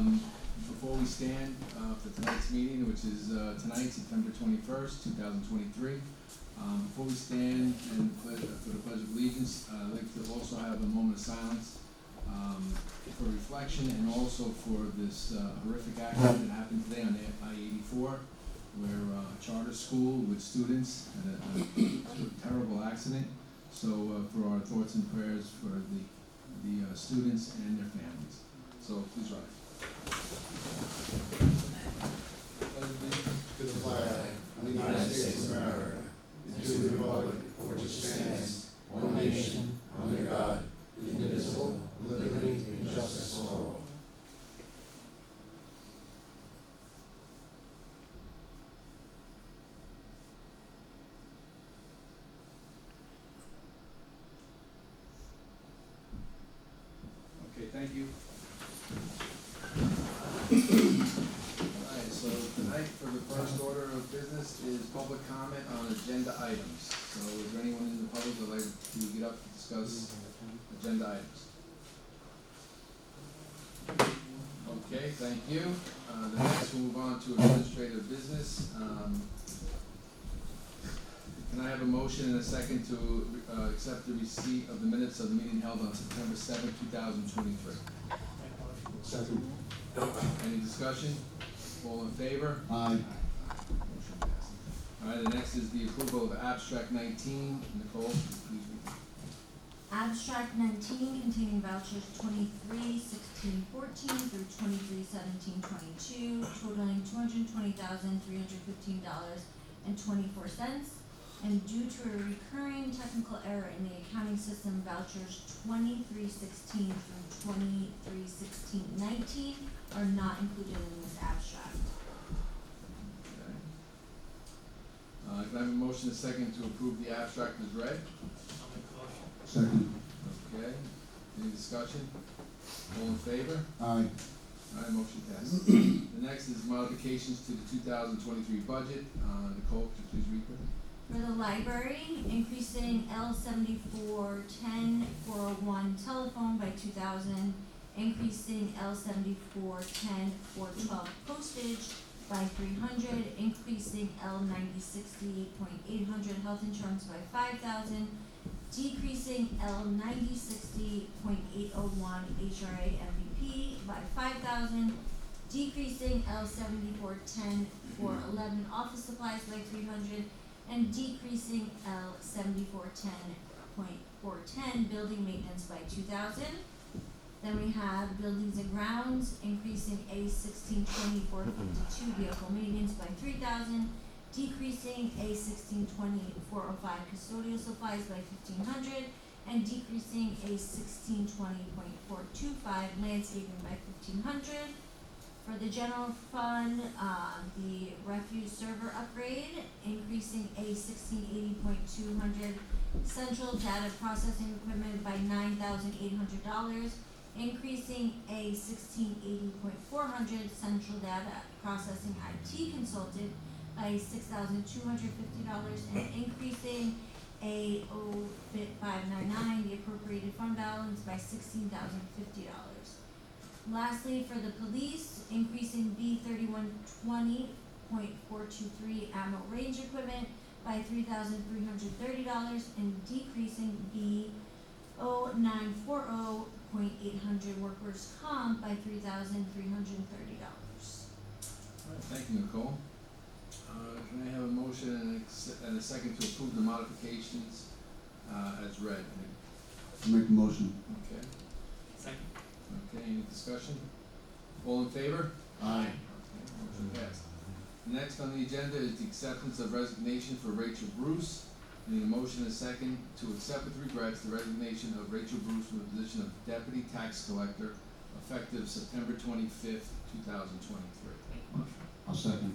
Before we stand for tonight's meeting, which is tonight, September 21st, 2023, before we stand and for the Pledge of Allegiance, I'd like to also have a moment of silence for reflection and also for this horrific accident that happened today on I-84, where a charter school with students had a terrible accident. So for our thoughts and prayers for the students and their families. So please rise. To the flag of the United States of America, and to the republic for which it stands, one nation, under God, indivisible, with liberty and justice for all. Okay, thank you. Alright, so tonight for the first order of business is public comment on agenda items. So is there anyone in the public that would like to get up to discuss agenda items? Okay, thank you. The next we'll move on to administrative business. Can I have a motion and a second to accept the receipt of the minutes of the meeting held on September 7th, 2023? Second. Any discussion? All in favor? Aye. Motion passes. All right, the next is the approval of abstract 19. Nicole, please read. Abstract 19 containing vouchers 23-16-14 through 23-17-22, totaling $220,315.24. And due to a recurring technical error in the accounting system, vouchers 23-16 through 23-16-19 are not included in this abstract. Okay. Can I have a motion and a second to approve the abstract as read? Second. Okay. Any discussion? All in favor? Aye. All right, motion passes. The next is modifications to the 2023 budget. Nicole, could you please read them? For the library, increasing L7410 401 telephone by 2,000, increasing L7410 412 postage by 300, increasing L9060 800 health insurance by 5,000, decreasing L9060 801 HRA MVP by 5,000, decreasing L7410 411 office supplies by 300, and decreasing L7410.410 building maintenance by 2,000. Then we have buildings and grounds, increasing A1620 452 vehicle maintenance by 3,000, decreasing A1620 405 custodial supplies by 1,500, and decreasing A1620.425 landscaping by 1,500. For the general fund, the refuse server upgrade, increasing A1680.200 central data processing equipment by $9,800, increasing A1680.400 central data processing IT consultant by $6,250, and increasing A0fit 599, the appropriated fund balance by $16,050. Lastly, for the police, increasing B3120.423 ammo range equipment by $3,330, and decreasing B0940.800 workers' comp by $3,330. All right, thank you, Nicole. Can I have a motion and a second to approve the modifications as read? Make the motion. Okay. Second. Okay, any discussion? All in favor? Aye. Okay, motion passed. Next on the agenda is the acceptance of resignation for Rachel Bruce. I need a motion and a second to accept with regrets the resignation of Rachel Bruce from the position of Deputy Tax Collector effective September 25th, 2023. I'll second.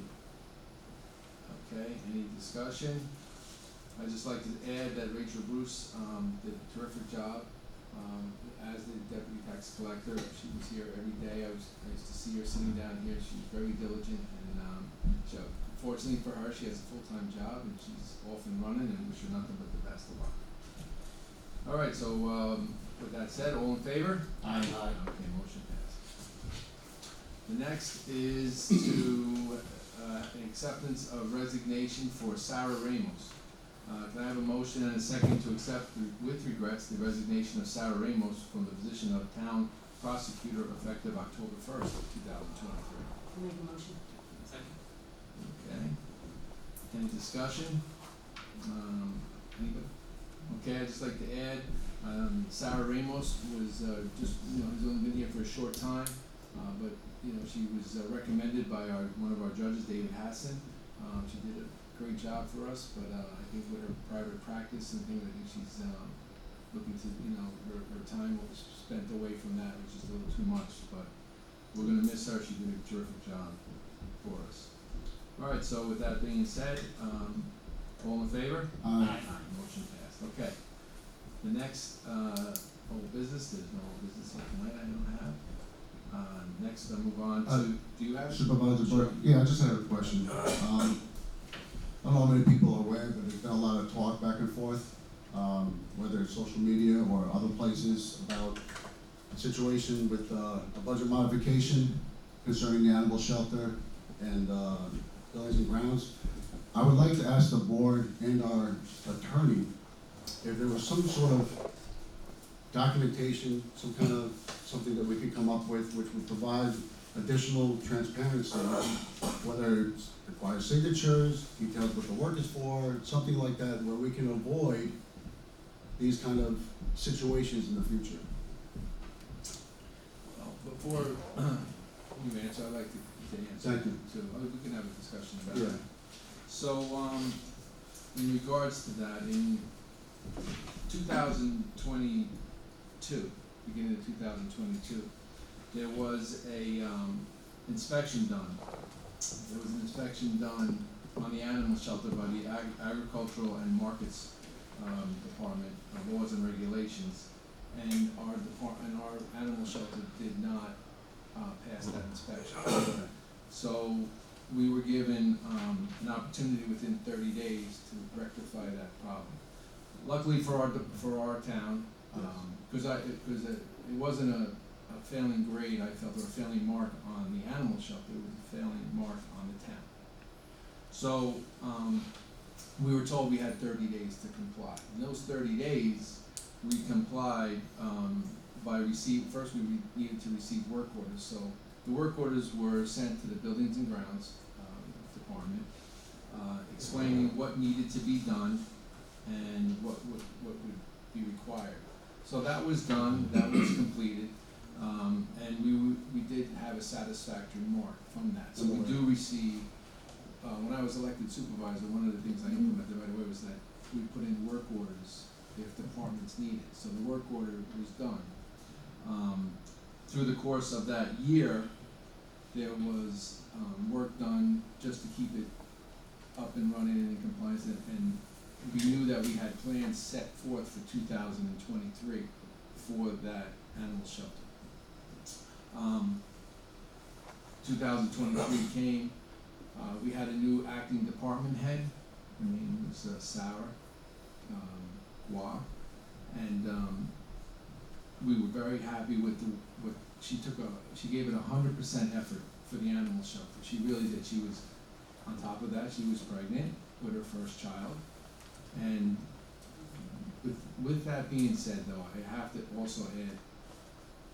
Okay, any discussion? I'd just like to add that Rachel Bruce did a terrific job as the Deputy Tax Collector. She was here every day. I used to see her sitting down here. She was very diligent, and fortunately for her, she has a full-time job, and she's off and running, and wish her nothing but the best of luck. All right, so with that said, all in favor? Aye. Okay, motion passed. The next is to, acceptance of resignation for Sarah Ramos. Can I have a motion and a second to accept with regrets the resignation of Sarah Ramos from the position of town prosecutor effective October 1st, 2023? I'll make a motion. Okay. Any discussion? Anybody? Okay, I'd just like to add, Sarah Ramos was, just, has only been here for a short time, but, she was recommended by one of our judges, David Hassan. She did a great job for us, but, I think with her private practice and things, I think she's, looking to, her time was spent away from that, which is a little too much, but we're gonna miss her. She did a terrific job for us. All right, so with that being said, all in favor? Motion passed. Okay. The next, old business, there's no old business here tonight, I don't have. Next, I'll move on to, do you have? Supervisor Burke, yeah, I just had a question. I don't know how many people are aware, but there's been a lot of talk back and forth, whether it's social media or other places, about a situation with a budget modification concerning the animal shelter and buildings and grounds. I would like to ask the board and our attorney if there was some sort of documentation, some kind of something that we could come up with which would provide additional transparency, whether it requires signatures, details what the work is for, something like that, where we can avoid these kind of situations in the future. Well, before you answer, I'd like to answer. Thank you. So, we can have a discussion about Yeah. that. So, in regards to that, in 2022, beginning of 2022, there was a, inspection done. There was an inspection done on the animal shelter by the Agricultural and Markets, Department of Laws and Regulations, and our animal shelter did not, pass that inspection. So, we were given, an opportunity within 30 days to rectify that problem. Luckily for our town, because it wasn't a failing grade, I felt, or a failing mark on the animal shelter, it was a failing mark on the town. So, we were told we had 30 days to comply. In those 30 days, we complied, first we needed to receive work orders. So, the work orders were sent to the Buildings and Grounds, Department, explaining what needed to be done and what would be required. So that was done, that was completed, and we did have a satisfactory mark from that. So we do receive, when I was elected supervisor, one of the things I implemented right away was that we put in work orders if departments needed. So the work order was done. Through the course of that year, there was work done just to keep it up and running and in compliance, and we knew that we had plans set forth for 2023 for that animal shelter. 2023 came, we had a new acting department head. Her name was Sarah Gua, and we were very happy with what she gave it 100% effort for the animal shelter. She really did. She was, on top of that, she was pregnant with her first child. And with that being said, though, I have to also add,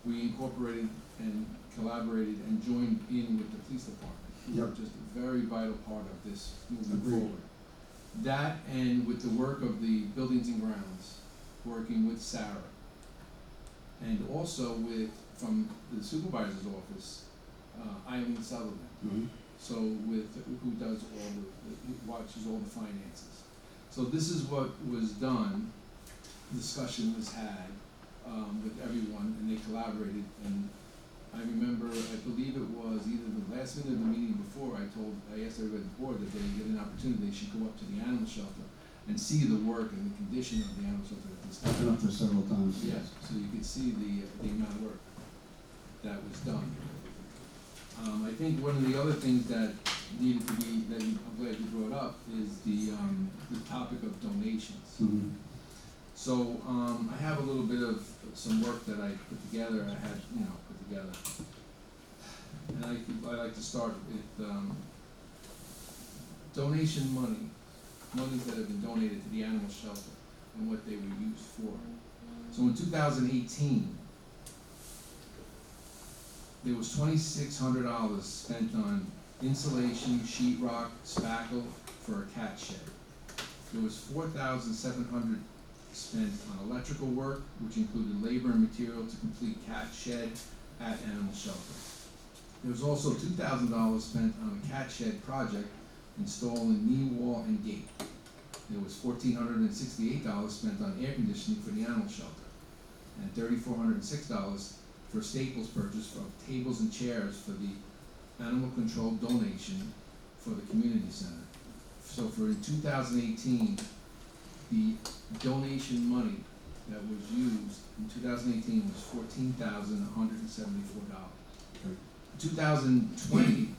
we incorporated and collaborated and joined in with the police department. Yep. Just a very vital part of this moving Agreed. forward. That, and with the work of the Buildings and Grounds, working with Sarah, and also from the supervisor's office, Eileen Sullivan. Mm-hmm. So who does who watches all the finances. So this is what was done, discussion was had, with everyone, and they collaborated, and I remember, I believe it was either the last minute of the meeting before, I asked everybody at the board that they get an opportunity, they should go up to the animal shelter and see the work and the condition of the animal shelter at this I've been time. up there several times. Yes, so you could see the amount of work that was done. I think one of the other things that needed to be, I'm glad you brought up, is the topic of donations. Mm-hmm. So, I have a little bit of some work that I put together, and I I like to start with, donation money, monies that have been donated to the animal shelter and what they were used for. So in 2018, there was $2,600 spent on insulation, sheetrock, spackle for a cat shed. There was $4,700 spent on electrical work, which included labor and material to complete cat shed at animal shelter. There was also $2,000 spent on a cat shed project installing knee wall and gate. There was $1,468 spent on air conditioning for the animal shelter, and $3,406 for staples purchase for tables and chairs for the animal control donation for the community center. So for in 2018, the donation money that was used in 2018 was $14,174. Okay. 2020,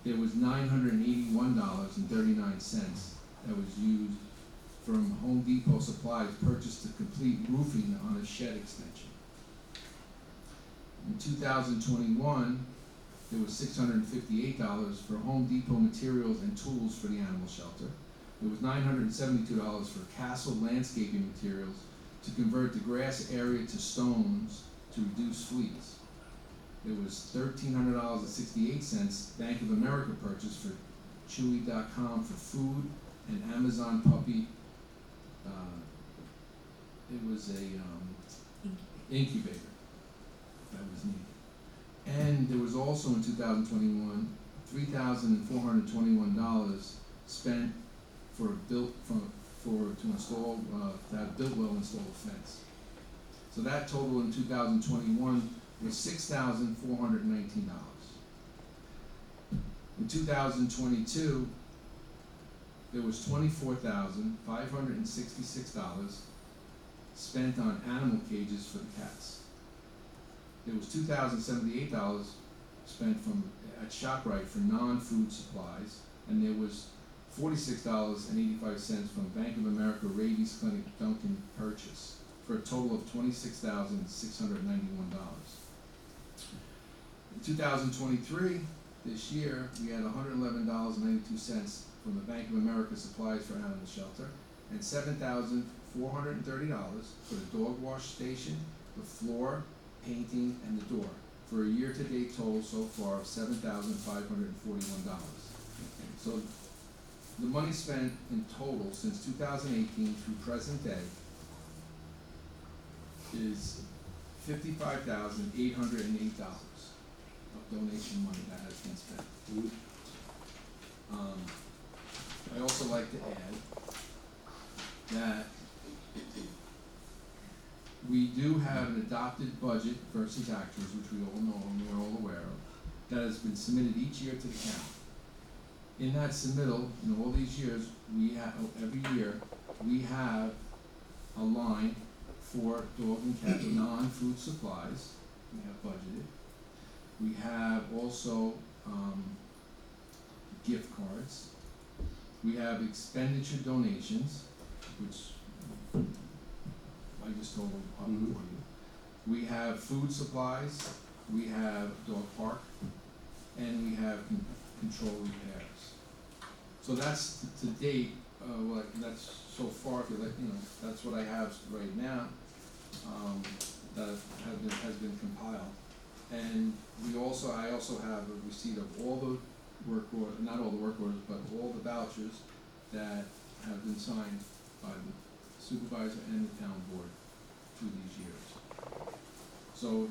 there was $981.39 that was used from Home Depot supplies purchased to complete roofing on a shed extension. In 2021, there was $658 for Home Depot materials and tools for the animal shelter. There was $972 for Castle landscaping materials to convert the grass area to stones to reduce fleas. There was $1,300.68 Bank of America purchase for Chewy.com for food and Amazon puppy. It was a incubator that was needed. And there was also in 2021, $3,421 spent for to install, to have Builtwell install a fence. So that total in 2021 was $6,419. In 2022, there was $24,566 spent on animal cages for the cats. There was $2,078 spent at ShopRite for non-food supplies, and there was $46.85 from Bank of America Rabies Clinic Duncan purchase, for a total of $26,691. In 2023, this year, we had $111.92 from the Bank of America supplies for animal shelter, and $7,430 for the dog wash station, the floor, painting, and the door, for a year-to-date total so far of $7,541. So the money spent in total since 2018 through present day is $55,808 of donation money that has been spent. I also like to add that we do have an adopted budget versus actuals, which we all know and we're all aware of, that has been submitted each year to the county. In that submittal, in all these years, every year, we have a line for dog and cat non-food supplies, we have budgeted. We have also, gift cards. We have expenditure donations, which I just told them up for you. We have food supplies, we have dog park, and we have control repairs. So that's to date, that's so far, if you like, that's what I have right now, that has been compiled. And I also have a receipt of all the work orders, not all the work orders, but all the vouchers that have been signed by the supervisor and the town board through these years. So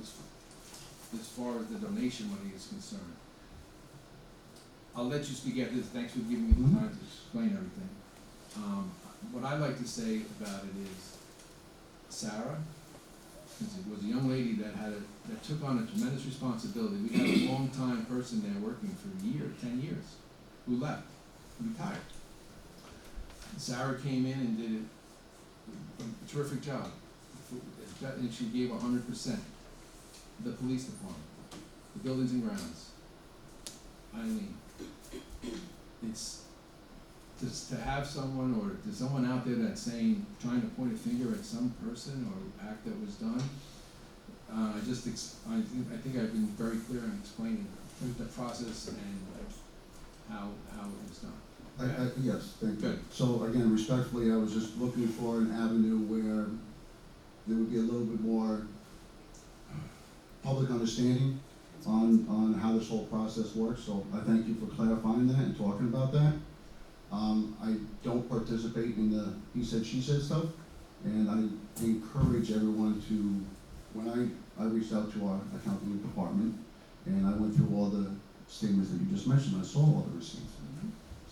as far as the donation money is concerned, I'll let you speak after this. Thanks for giving me the time to explain everything. What I like to say about it is, Sarah, since it was a young lady that took on a tremendous responsibility. We had a long-time person there working for 10 years, who left, retired. Sarah came in and did a terrific job, and she gave 100%. The police department, the buildings and grounds. Eileen, it's just to have someone, or there's someone out there that's trying to point a finger at some person or act that was done. I think I've been very clear in explaining the process and how it was done. Yes, thank you. Good. So again, respectfully, I was just looking for an avenue where there would be a little bit more public understanding on how this whole process works, so I thank you for clarifying that and talking about that. I don't participate in the he said, she said stuff, and I encourage everyone to, when I reached out to our accounting department, and I went through all the statements that you just mentioned, I saw all the receipts.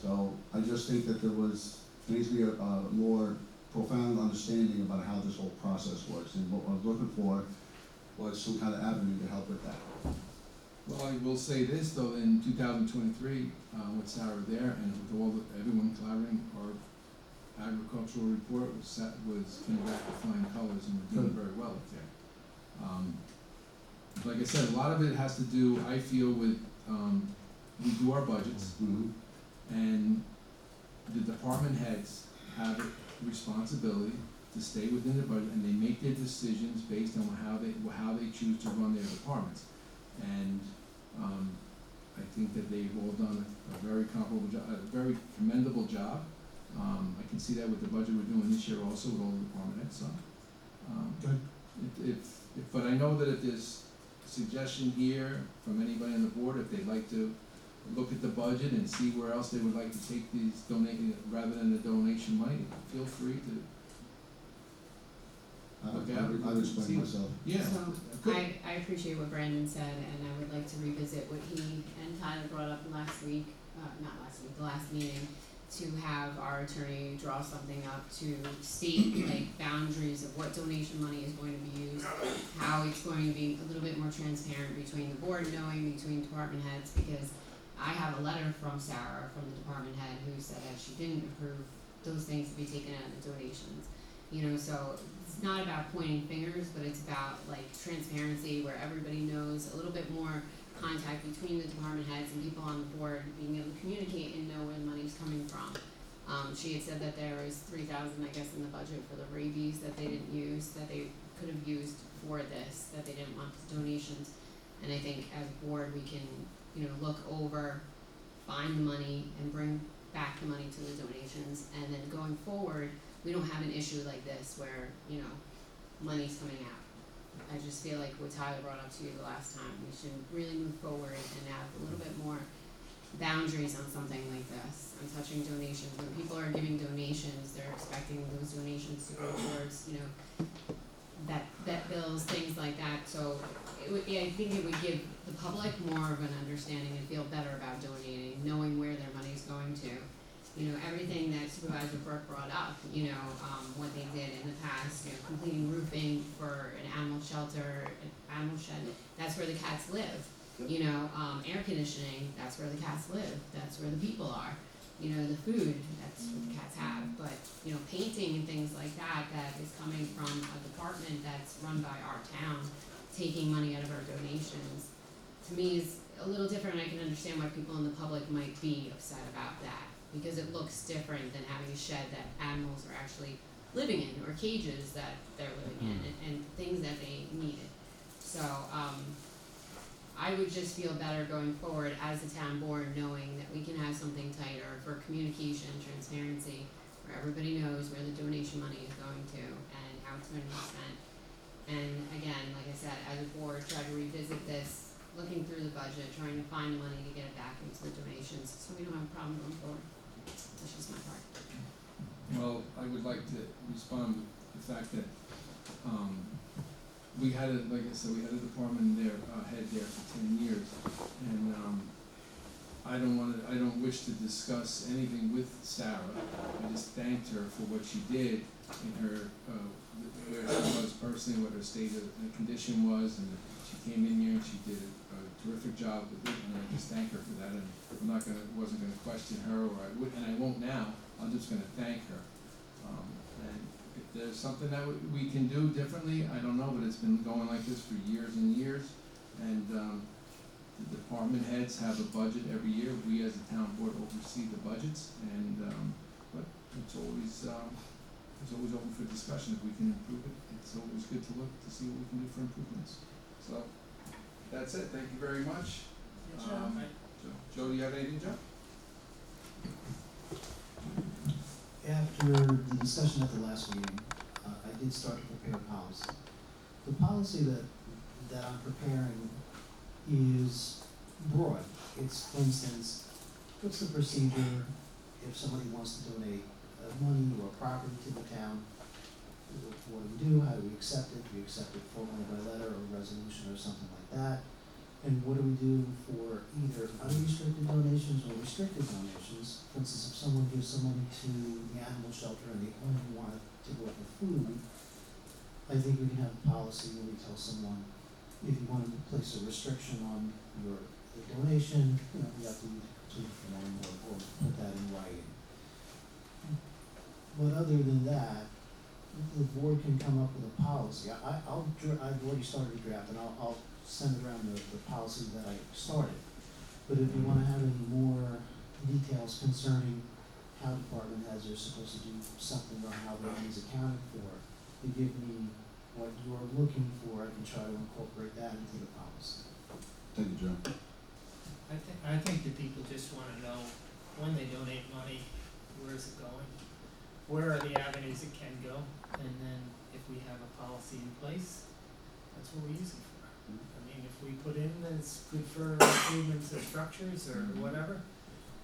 So I just think that there needs to be a more profound understanding about how this whole process works, and what I was looking for was some kind of avenue to help with that. Well, I will say this, though, in 2023, with Sarah there and with everyone collaborating, our agricultural report came back with flying colors, and we're doing very well up there. Like I said, a lot of it has to do, I feel, with, we do our budgets, Mhm. and the department heads have a responsibility to stay within the budget, and they make their decisions based on how they choose to run their departments. And I think that they've all done a very comparable job, a very commendable job. I can see that with the budget we're doing this year also with all the department heads, so. Good. But I know that if there's a suggestion here from anybody on the board, if they'd like to look at the budget and see where else they would like to take these rather than the donation money, feel free to. Okay, I've explained myself. Yeah. So, Good. I appreciate what Brandon said, and I would like to revisit what he and Tyler brought up the last meeting, to have our attorney draw something up to state like boundaries of what donation money is going to be used, how it's going to be a little bit more transparent between the board knowing, between department heads, because I have a letter from Sarah, from the department head, who said that she didn't approve those things to be taken out of the donations. You know, so it's not about pointing fingers, but it's about like transparency, where everybody knows, a little bit more contact between the department heads and people on the board, being able to communicate and know where the money's coming from. She had said that there was $3,000, I guess, in the budget for the rabies that they didn't use, that they could have used for this, that they didn't want as donations. And I think as a board, we can, you know, look over, find the money, and bring back the money to the donations. And then going forward, we don't have an issue like this where, you know, money's coming out. I just feel like what Tyler brought up to you the last time, we should really move forward and have a little bit more boundaries on something like this. I'm touching donations. When people are giving donations, they're expecting those donations to go towards, you know, vet bills, things like that. So I think it would give the public more of an understanding and feel better about donating, knowing where their money's going to. You know, everything that Supervisor Burke brought up, you know, what they did in the past, you know, completing roofing for an animal shelter, an animal shed, that's where the cats live. You know, air conditioning, that's where the cats live, that's where the people are. You know, the food, that's what the cats have. But, you know, painting and things like that, that is coming from a department that's run by our town, taking money out of our donations, to me is a little different. I can understand why people in the public might be upset about that, because it looks different than having a shed that animals are actually living in, or cages that they're living in, and things that they needed. So, I would just feel better going forward as a town board, knowing that we can have something tighter for communication, transparency, where everybody knows where the donation money is going to and how it's going to be spent. And again, like I said, as a board, try to revisit this, looking through the budget, trying to find the money to get it back into the donations, so we don't have a problem going forward. That's just my part. Well, I would like to respond with the fact that, we had like I said, we had a department head there for 10 years, and, I don't wish to discuss anything with Sarah. I just thanked her for what she did in her, where she was personally, what her state of condition was, and she came in here and she did a terrific job with it, and I just thank her for that, and wasn't gonna question her, and I won't now. I'm just gonna thank her. And if there's something that we can do differently, I don't know, but it's been going like this for years and years. And the department heads have a budget every year. We as a town board oversee the budgets, and but it's always it's always open for discussion. If we can improve it, it's always good to look to see what we can do for improvements. So, that's it. Thank you very much. Joe, do you have anything, Joe? After the discussion at the last meeting, I did start to prepare a policy. The policy that I'm preparing is broad. It's, for instance, what's the procedure if somebody wants to donate money or property to the town? What do we do? How do we accept it? Do we accept it formally by letter or resolution or something like that? And what do we do for either unrestricted donations or restricted donations? For instance, if someone gives some money to the animal shelter and they only want it to go for food, I think we can have a policy where we tell someone, if you wanted to place a restriction on the donation, you have to complete a form or put that in writing. But other than that, the board can come up with a policy. I've already started a draft, and I'll send around the policy that I started. But if you wanna have any more details concerning how department heads are supposed to do something or how the money is accounted for, you give me what you're looking for, I can try to incorporate that into the policy. Thank you, Joe. I think the people just wanna know when they donate money, where is it going? Where are the avenues it can go? And then if we have a policy in place, that's what we use it for. I mean, if we put in that it's good for improvements of structures or whatever,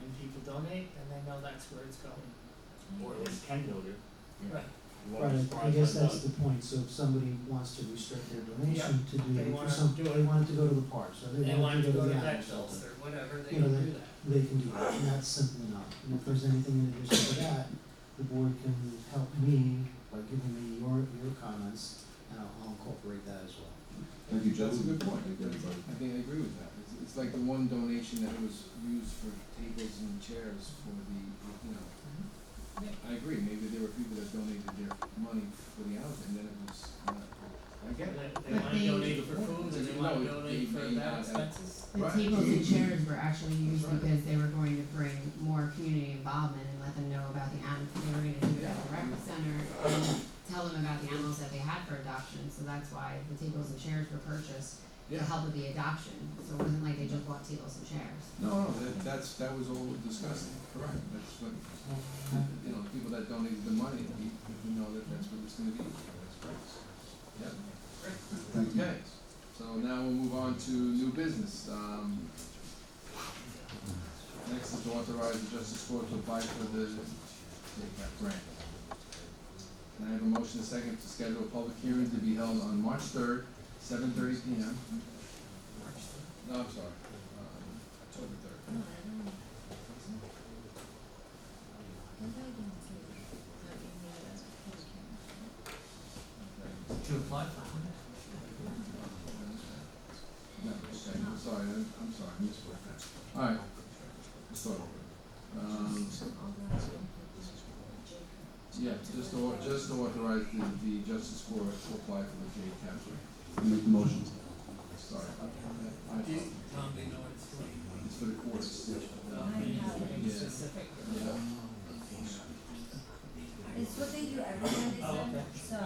and people donate, then they know that's where it's going. Or at least can go to. Right. You won't be Right, I surprised guess when that's it's the point, so if somebody wants to restrict their donation to do, They for wanna some, do they it. want it to go to the parks, or They they want want to to go go to to the animal vegetables shelter. or whatever, they You know, can do that. They can do that, and that's simple enough. And if there's anything in addition to that, the board can help me by giving me your comments, and I'll incorporate that as well. Thank you, Joe. That's a good point. Thank you, everybody. I think I agree with that. It's like the one donation that was used for tables and chairs for the, I agree, maybe there were people that donated their money for the out, and then it was, I get it. They But wanna they- donate for food, and they wanna No, donate for they may that not have- expenses. The Right. tables and chairs were actually used That's right. because they were going to bring more community involvement and let them know about the animals. They were gonna do it at the rec center and tell them about the animals that they had for adoption, so that's why the tables and chairs were purchased to Yeah. help with the adoption. So it wasn't like they just bought tables and chairs. No, that was all discussed, correct, that's what, people that donated the money, we know that that's what it's gonna be, that's correct. Yep. Thank you. Okay, so now we'll move on to new business. Next is to authorize the Justice Court to apply for the JCAP grant. Can I have a motion, a second, to schedule a public hearing to be held on March 3rd, 7:30 p.m. No, I'm sorry, October 3rd. To apply for it. No, okay, I'm sorry, I'm sorry, I misspoke that. Alright, let's start over. Yeah, just to authorize the Justice Court to apply for the JCAP grant. Make the motion. Sorry. Tom, they know what it's doing. It's for the courts. Anything Yeah. specific? Yeah. It's what they do every year, they Oh, said, okay. so,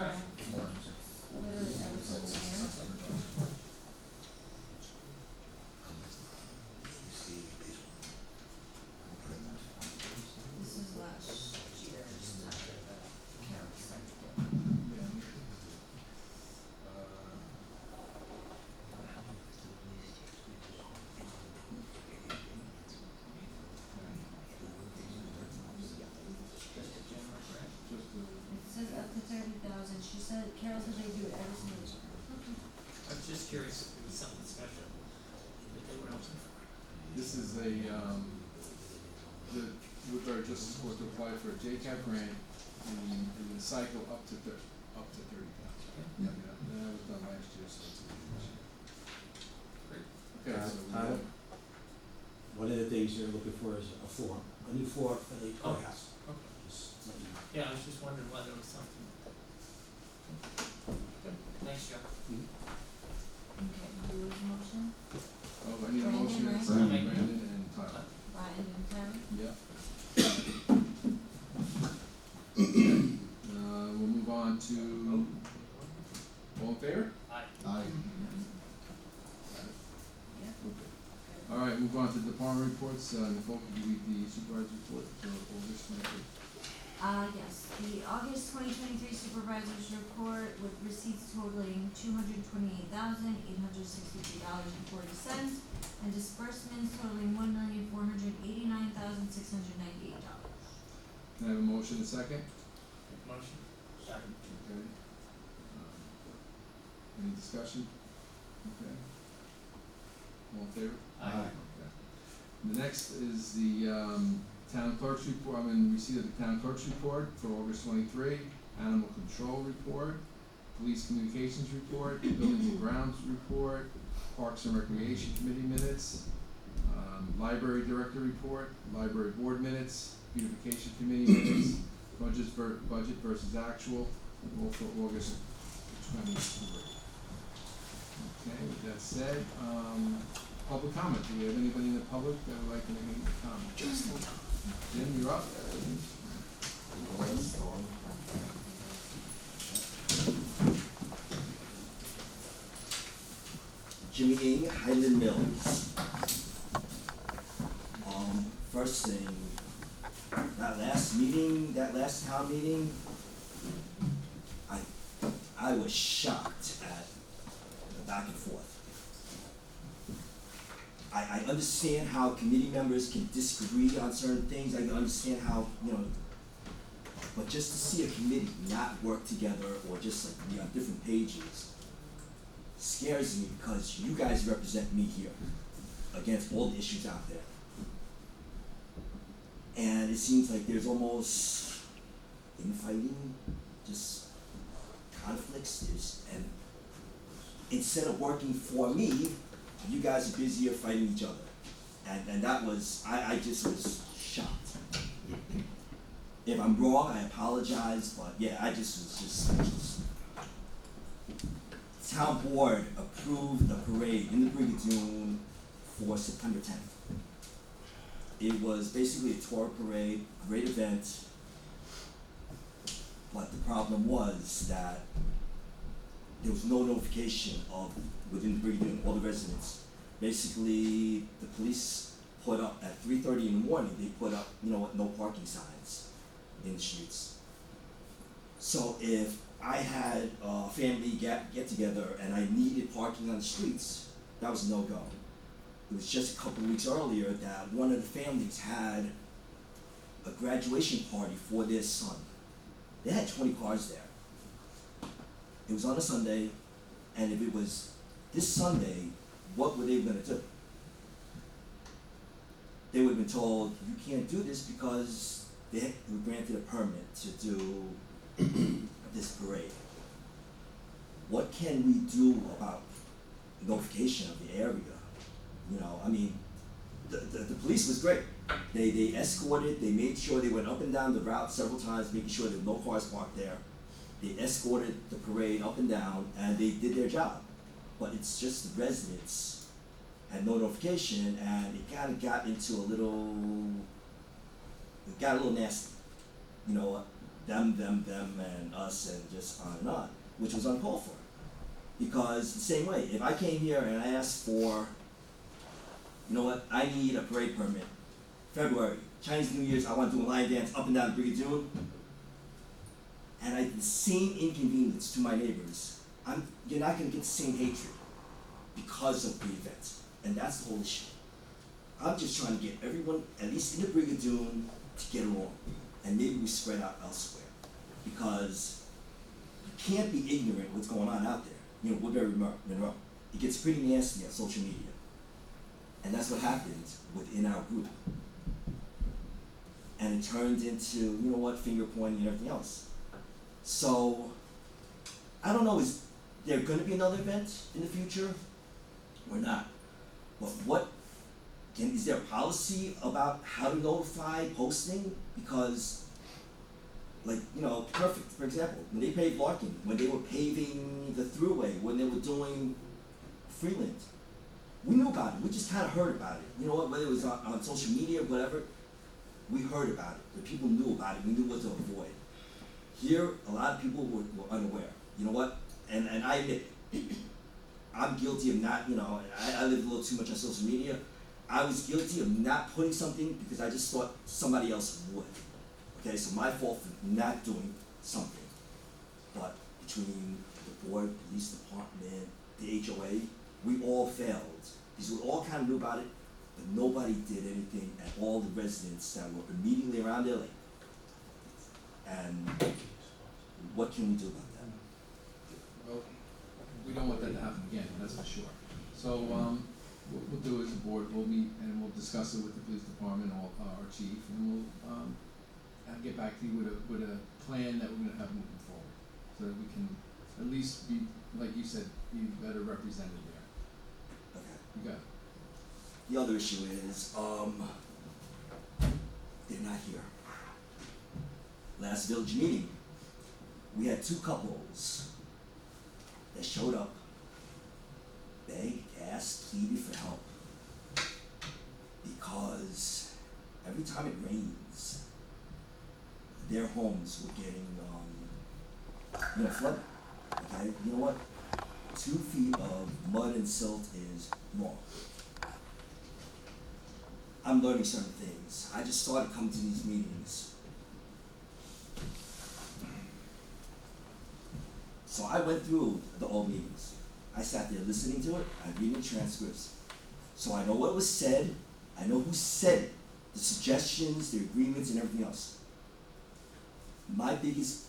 literally every single year. This is last year's time that Carol sent it. It says up to 30,000, she said, Carol said they do it every single year. I was just curious if it was something special that they were looking for. This is with our Justice Court to apply for a JCAP grant in the cycle up to 30,000. Yeah. And that was done last year, so it's a good issue. Great. Okay, so we Tyler? have, One of the things they're looking for is a form, a new form for the courthouse. Okay. Just let you know. Yeah, I was just wondering whether it was something. Good, thanks, Joe. Okay, who was the motion? I need a Brandon, motion, right? and second, Brandon. Brandon and Tyler. Ryan and Karen? Yep. All right, move on to department reports. Nicole, can you read the supervisor's report for August 23rd? Yes, the August 2023 supervisor's report with receipts totaling $228,863.40 and disbursements totaling $1,489,698. Can I have a motion and a second? Motion. Second. Okay. Any discussion? Okay. All in favor? Aye. Okay. The next is the, town clerk's report, I'm in receipt of the town clerk's report for August 23, animal control report, police communications report, buildings and grounds report, parks and recreation committee minutes, library director report, library board minutes, beautification committee minutes, budget versus actual, all for August 23. Okay, with that said, public comment, do we have anybody in the public that would like to make any comment? Jim, you're up. Jimmy Ng, Highland Mills. First thing, that last town meeting, I was shocked at the back and forth. I understand how committee members can disagree on certain things, I can understand how, but just to see a committee not work together or just like be on different pages scares me because you guys represent me here against all the issues out there. And it seems like there's almost infighting, just conflicts, and instead of working for me, you guys are busier fighting each other. And that was, I just was shocked. If I'm wrong, I apologize, but yeah, I just was just. Town board approved the parade in the Brigadoon for September 10th. It was basically a tour parade, great event, but the problem was that there was no notification of within the Brigadoon, all the residents. Basically, the police put up at 3:30 in the morning. They put up, no parking signs in the streets. So if I had a family get together and I needed parking on the streets, that was a no-go. It was just a couple of weeks earlier that one of the families had a graduation party for their son. They had 20 cars there. It was on a Sunday, and if it was this Sunday, what were they gonna do? They would have been told, you can't do this because they were granted a permit to do this parade. What can we do about notification of the area? The police was great. They escorted, they made sure they went up and down the route several times, making sure there were no cars parked there. They escorted the parade up and down, and they did their job. But it's just the residents had no notification, and it kind of got into it got a little nasty. Them, and us, and just on, which was uncalled for. Because the same way, if I came here and I asked for, I need a parade permit, February, Chinese New Year's, I want to do a line dance up and down the Brigadoon, and I did the same inconvenience to my neighbors, you're not going to get the same hatred because of the event, and that's the whole issue. I'm just trying to get everyone, at least in the Brigadoon, to get along, and maybe we spread out elsewhere, because you can't be ignorant what's going on out there. Woodbury Monroe, it gets pretty nasty on social media, and that's what happens within our group. And it turns into, finger pointing and everything else. So, I don't know, is there gonna be another event in the future or not? But is there a policy about how to notify posting? Because, perfect, for example, when they paved Larkin, when they were paving the thruway, when they were doing Freeland, we knew about it, we just kinda heard about it. Whether it was on social media, whatever, we heard about it, the people knew about it, we knew what to avoid. Here, a lot of people were unaware. You know what? And I admit it. I'm guilty of not, I live a little too much on social media. I was guilty of not putting something because I just thought somebody else would. Okay, so my fault for not doing something. But between the board, police department, the HOA, we all failed. Because we all kind of knew about it, but nobody did anything, and all the residents that were immediately around there, like, and what can we do about that? Well, we don't want that to happen again, that's for sure. So, what we'll do as a board, we'll meet and we'll discuss it with the police department, or our chief, and we'll, I'll get back to you with a plan that we're gonna have moving forward. So that we can at least be, like you said, be better represented there. Okay. You got it. The other issue is, they're not here. Last village meeting, we had two couples that showed up, begged, asked, pleaded for help. Because every time it rains, their homes were getting, flooded. Okay, you know what? 2 feet of mud and silt is wrong. I'm learning certain things. I just started coming to these meetings. So I went through the old meetings. I sat there listening to it, I read the transcripts. So I know what was said, I know who said it, the suggestions, the agreements, and everything else. My biggest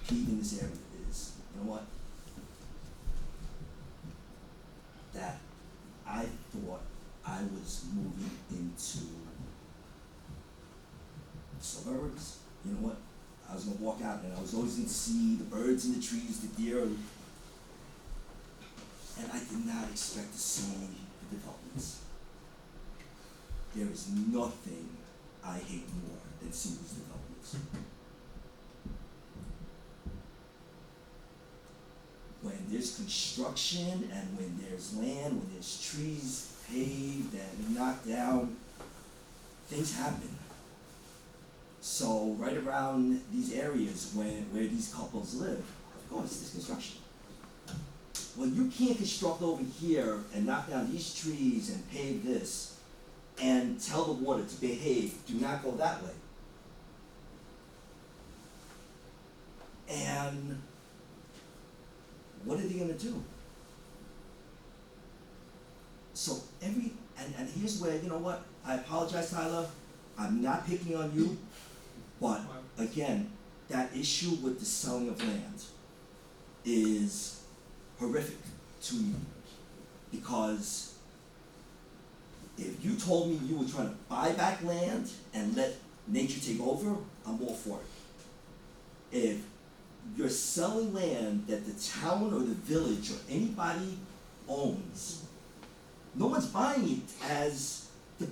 peeve in this area is, you know what? That I thought I was moving into suburbs. You know what? I was gonna walk out and I was always gonna see the birds in the trees, the deer, and I did not expect to see the developments. There is nothing I hate more than seeing these developments. When there's construction and when there's land, when there's trees paved and knocked down, things happen. So right around these areas where these couples live, of course, there's construction. Well, you can't construct over here and knock down these trees and pave this and tell the water to behave, do not go that way. And what are they gonna do? So and here's where, you know what, I apologize, Tyler, I'm not picking on you, but again, that issue with the selling of land is horrific to me, because if you told me you were trying to buy back land and let nature take over, I'm all for it. If you're selling land that the town or the village or anybody owns, no one's buying it as to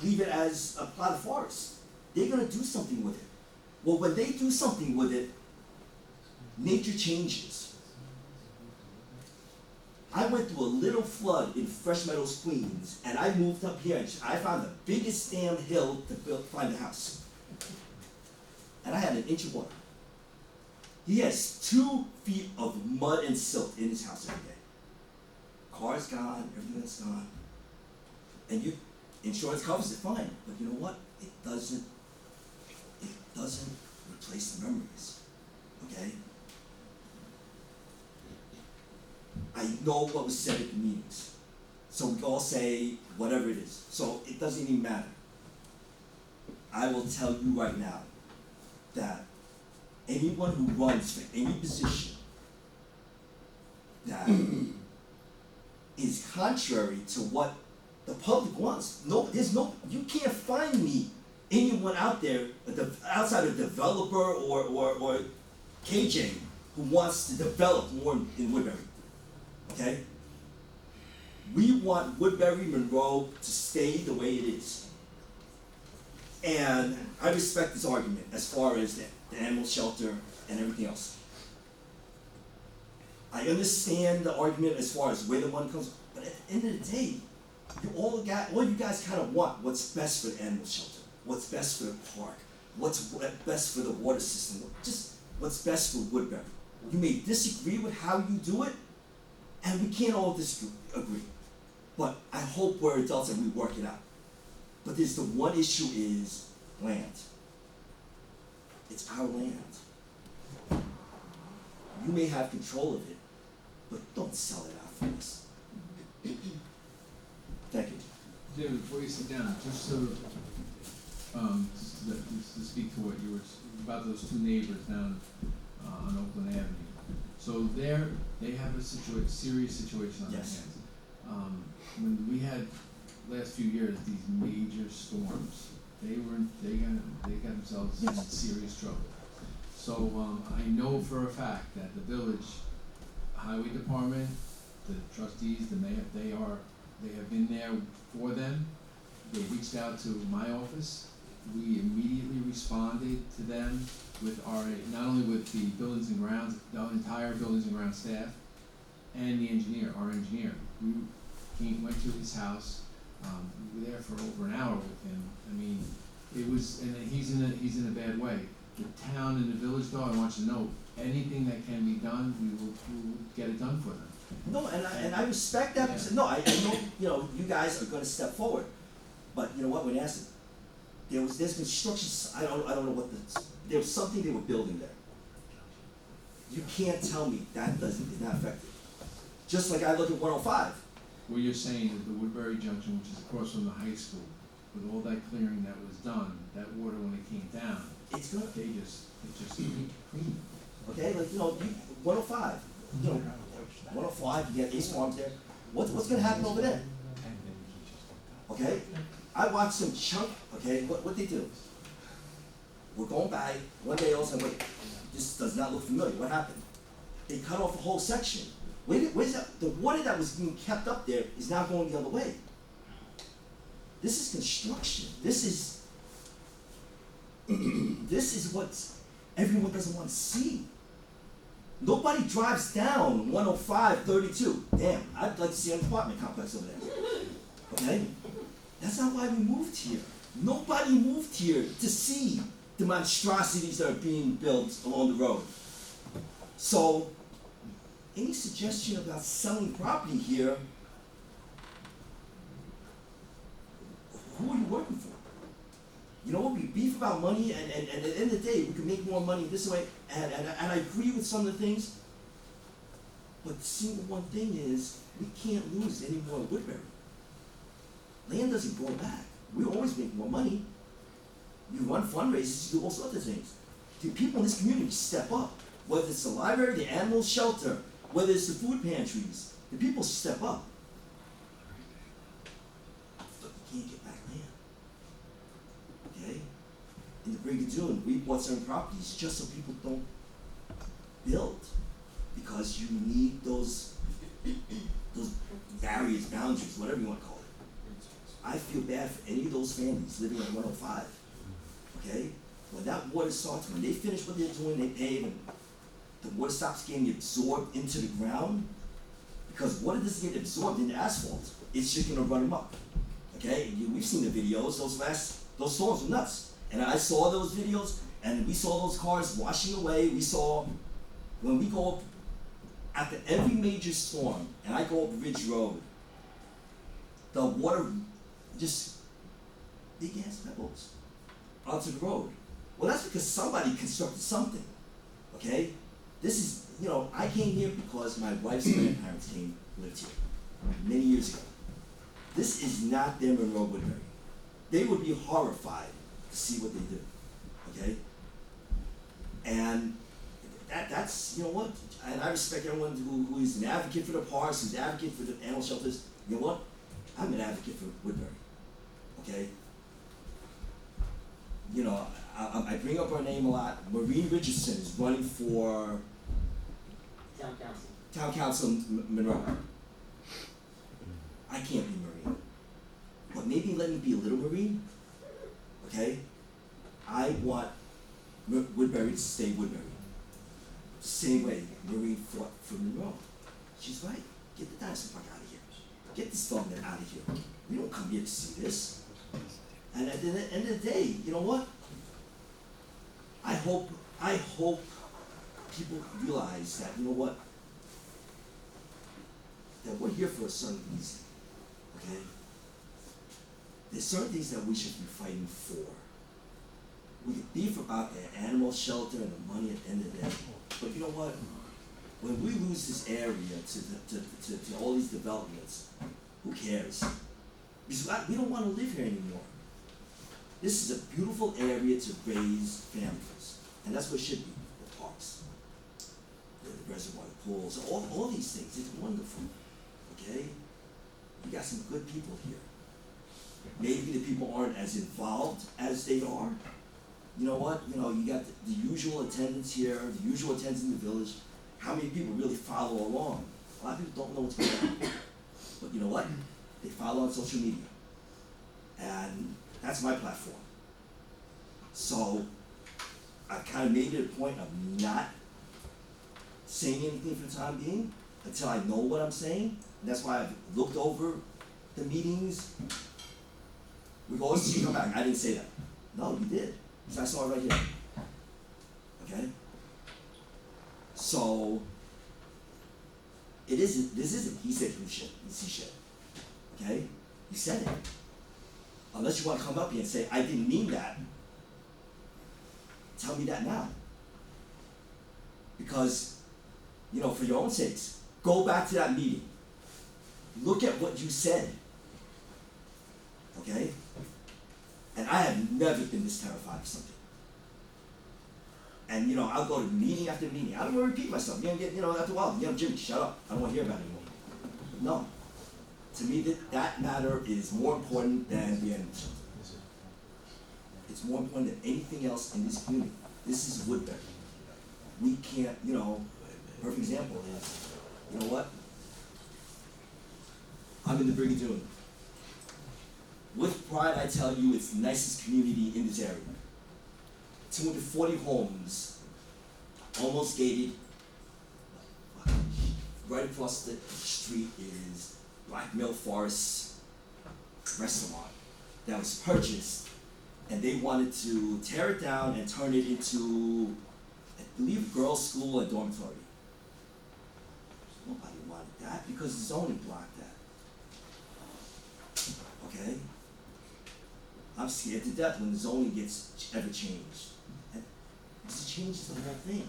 leave it as a plot of forest. They're gonna do something with it. Well, when they do something with it, nature changes. I went through a little flood in Fresh Meadows, Queens, and I moved up here and I found the biggest damn hill to find a house. And I had an inch of water. He has 2 feet of mud and silt in his house every day. Car's gone, everything's gone. And insurance covers it, fine, but you know what? It doesn't replace the memories, okay? I know what was said at the meetings, so we all say whatever it is, so it doesn't even matter. I will tell you right now that anyone who runs for any position that is contrary to what the public wants, you can't find me anyone out there, outside a developer or KJ, who wants to develop more in Woodbury, okay? We want Woodbury, Monroe to stay the way it is. And I respect this argument as far as the animal shelter and everything else. I understand the argument as far as where the money comes, but at the end of the day, all you guys kind of want what's best for the animal shelter, what's best for the park, what's best for the water system, just what's best for Woodbury. You may disagree with how you do it, and we can't all agree. hope we're adults and we work it out. But there's the one issue is land. It's our land. You may have control of it, but don't sell it out for us. Thank you. David, before you sit down, just to speak to what you were, about those two neighbors down, on Oakland Avenue. So they have a serious situation on their Yes. hands. When we had, last few years, these major storms, they got themselves in serious trouble. So, I know for a fact that the village highway department, the trustees, the mayor, they have been there for them. They reached out to my office. We immediately responded to them with not only with the buildings and grounds, the entire buildings and grounds staff, and the engineer, our engineer. We went to his house, we were there for over an hour with him. I mean, it was, and he's in a bad way. The town and the village though, I want you to know, anything that can be done, we will get it done for them. No, and I respect that. Yeah. No, I know, you guys are gonna step forward. But you know what, when asked, there's construction, I don't know what there was something they were building there. You can't tell me that is not effective. Just like I look at 105. What you're saying is the Woodbury Junction, which is across from the high school, with all that clearing that was done, that water when it came down, It's gonna, it just clean. okay, like, 105, 105, you get Ace Farms there. What's gonna happen over there? Okay? I watched some chunk, okay, what they do? We're going by, one day all of a sudden, wait, this does not look familiar, what happened? They cut off a whole section. Where's that, the water that was being kept up there is now going the other way. This is construction, this is what everyone doesn't want to see. Nobody drives down 105, 32. Damn, I'd like to see an apartment complex over there. Okay? That's not why we moved here. Nobody moved here to see the monstrosities that are being built along the road. So, any suggestion about selling property here, who are you working for? You know what, we beef about money, and at the end of the day, we can make more money this way, and I agree with some of the things, but the single one thing is, we can't lose any more Woodbury. Land doesn't grow back. We always make more money. You run fundraisers, you do all sorts of things. The people in this community step up, whether it's the library, the animal shelter, whether it's the food pantries, the people step up. But you can't get back land. Okay? In the Brigadoon, we bought certain properties just so people don't build, because you need those barriers, boundaries, whatever you want to call it. I feel bad for any of those families living on 105. Okay? When that water starts, when they finish what they're doing, they pave, and the water stops getting absorbed into the ground, because water doesn't get absorbed in the asphalt, it's just gonna run amok. Okay? We've seen the videos, those storms were nuts. And I saw those videos, and we saw those cars washing away. We saw, when we go up, after every major storm, and I go up Ridge Road, the water just, big ass pebbles onto the road. Well, that's because somebody constructed something, okay? This is, I came here because my wife's grandparents lived here many years ago. This is not their Monroe Woodbury. They would be horrified to see what they do, okay? And that's, and I respect everyone who is an advocate for the parks, who's an advocate for the animal shelters. You know what? I'm an advocate for Woodbury, okay? I bring up her name a lot. Maureen Richardson is running for Town Council Monroe. I can't be Maureen, but maybe let me be a little Maureen, okay? I want Woodbury to stay Woodbury. Same way Maureen fought for Monroe. She's right. Get the dinosaur park out of here. Get this dog out of here. We don't come here to see this. And at the end of the day, you know what? I hope people realize that, that we're here for a certain reason, okay? there's certain things that we should be fighting for. We could beef about the animal shelter and the money at the end of the day, but you know what? When we lose this area to all these developments, who cares? Because we don't want to live here anymore. This is a beautiful area to raise families, and that's what it should be, the parks, the reservoir, the pools, all these things. It's wonderful, okay? You got some good people here. Maybe the people aren't as involved as they are. You know what? You know, you got the usual attendance here, the usual attendance in the village. How many people really follow along? A lot of people don't know what's going on. But you know what? They follow on social media. And that's my platform. So I kind of made it a point of not saying anything for the time being until I know what I'm saying. And that's why I've looked over the meetings. We've always seen you come back. I didn't say that. No, you did. So I saw it right here. Okay? So this isn't he said, he said. Okay? You said it. Unless you want to come up here and say, I didn't mean that. Tell me that now. Because, you know, for your own sakes, go back to that meeting. Look at what you said. Okay? And I have never been this terrified of something. And, you know, I'll go to meeting after meeting. I don't want to repeat myself. You know, after a while, Jimmy, shut up. I don't want to hear about it anymore. No. To me, that matter is more important than the animal shelter. It's more important than anything else in this community. This is Woodbury. We can't, you know, perfect example is, you know what? I'm in the Brigadoon. With pride, I tell you, it's the nicest community in this area. 240 homes, almost gated. Right across the street is Black Mill Forest restaurant that was purchased, and they wanted to tear it down and turn it into, I believe, girls' school and dormitory. Nobody wanted that because the zoning blocked that. Okay? I'm scared to death when the zoning gets ever changed. And this changes the whole thing.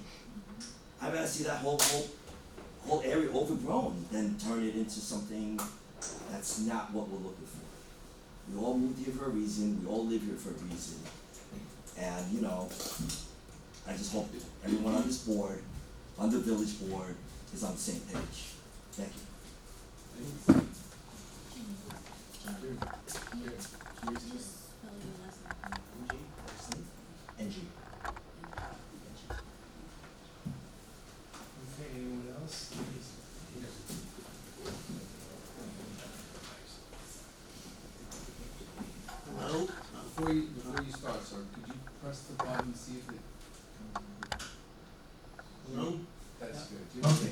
I'd rather see that whole area overgrown than turn it into something that's not what we're looking for. We all moved here for a reason, we all live here for a reason. And, you know, I just hope that everyone on this board, on the village board, is on the same page. Thank you. NG. Okay, anyone else? Hello? Before you start, sir, could you press the button and see if it comes? Hello? That's good. Okay.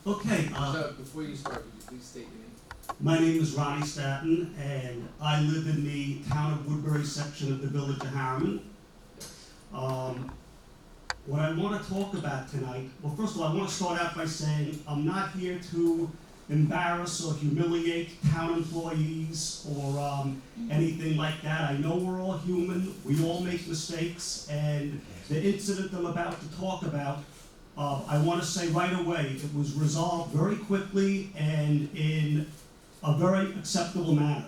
Okay, So before you start, could you please state your name? my name is Ronnie Staton, and I live in the Town of Woodbury section of the Village of Harriman. What I want to talk about tonight, well, first of all, I want to start out by saying I'm not here to embarrass or humiliate town employees or anything like that. I know we're all human, we all make mistakes, and the incident I'm about to talk about, I want to say right away, it was resolved very quickly and in a very acceptable manner.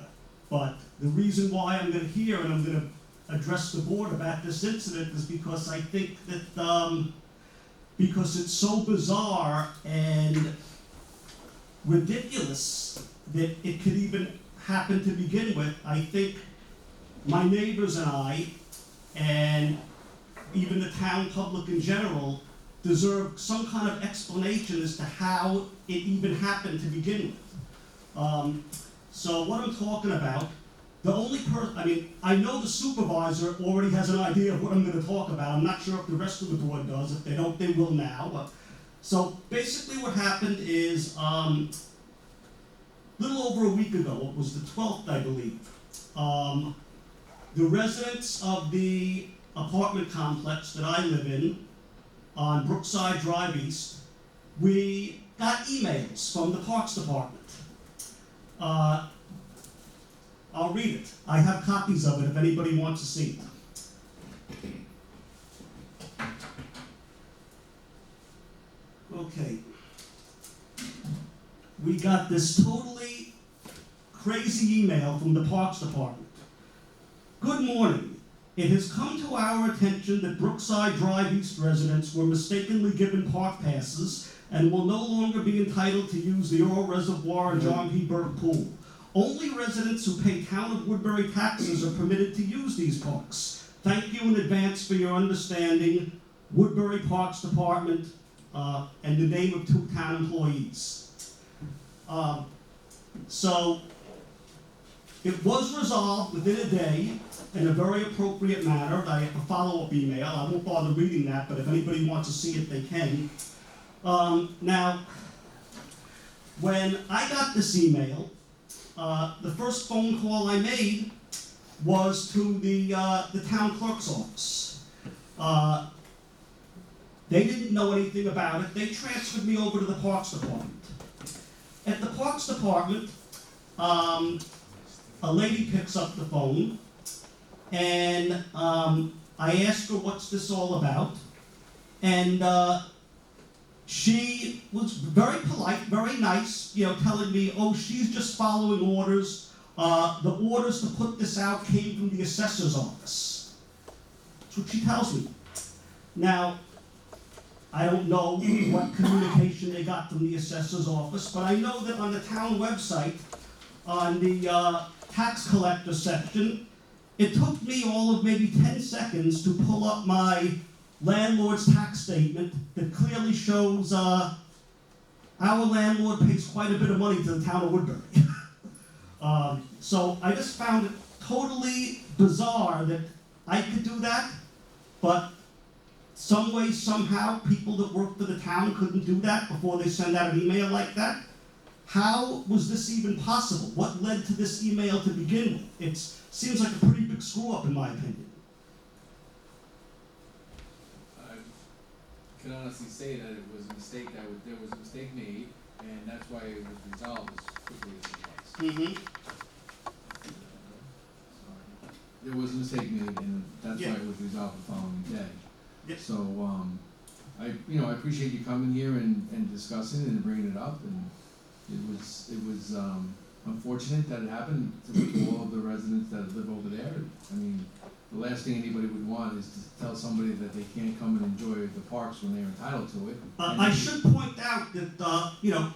But the reason why I'm going to hear and I'm going to address the board about this incident is because I think that because it's so bizarre and ridiculous that it could even happen to begin with. I think my neighbors and I, and even the town public in general, deserve some kind of explanation as to how it even happened to begin with. So what I'm talking about, the only I know the supervisor already has an idea of what I'm going to talk about. I'm not sure if the rest of the board does. If they don't, they will now. So basically what happened is, a little over a week ago, it was the 12th, I believe, the residents of the apartment complex that I live in on Brookside Drive East, we got emails from the Parks Department. I'll read it. I have copies of it if anybody wants to see it. Okay. We got this totally crazy email from the Parks Department. Good morning. It has come to our attention that Brookside Drive East residents were mistakenly given park passes and will no longer be entitled to use the Earl Reservoir and John P. Burke Pool. Only residents who pay Town of Woodbury taxes are permitted to use these parks. Thank you in advance for your understanding. Woodbury Parks Department, and the name of 2 town employees. So it was resolved within a day in a very appropriate manner. I have a follow-up email. I won't bother reading that, but if anybody wants to see it, they can. Now, when I got this email, the first phone call I made was to the town clerk's office. They didn't know anything about it. They transferred me over to the Parks Department. At the Parks Department, a lady picks up the phone, and I asked her what's this all about, and she was very polite, very nice, telling me, oh, she's just following orders. The orders to put this out came from the assessor's office. That's what she tells me. Now, I don't know what communication they got from the assessor's office, but I know that on the town website, on the tax collector section, it took me all of maybe 10 seconds to pull up my landlord's tax statement that clearly shows our landlord pays quite a bit of money to the town of Woodbury. So I just found it totally bizarre that I could do that, but some way, somehow, people that work for the town couldn't do that before they send out an email like that. How was this even possible? What led to this email to begin with? It seems like a pretty big screw-up, in my opinion. I can honestly say that it was a mistake, there was a mistake made, and that's why it was resolved as quickly as it was. Mm-hmm. There was a mistake made, and that's why Yeah. it was resolved the following day. Yeah. So, I appreciate you coming here and discussing it and bringing it up, and it was unfortunate that it happened to all of the residents that live over there. I mean, the last thing anybody would want is to tell somebody that they can't come and enjoy the parks when they're entitled to it. I should point out that,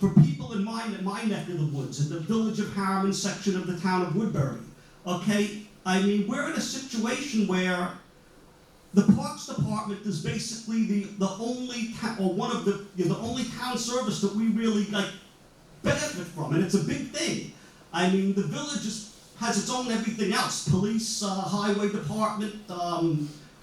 for people in my neck of the woods, in the Village of Harriman section of the town of Woodbury, okay, I mean, we're in a situation where the Parks Department is basically the only one of the only town service that we really benefit from, and it's a big thing. I mean, the village has its own everything else: police, highway department.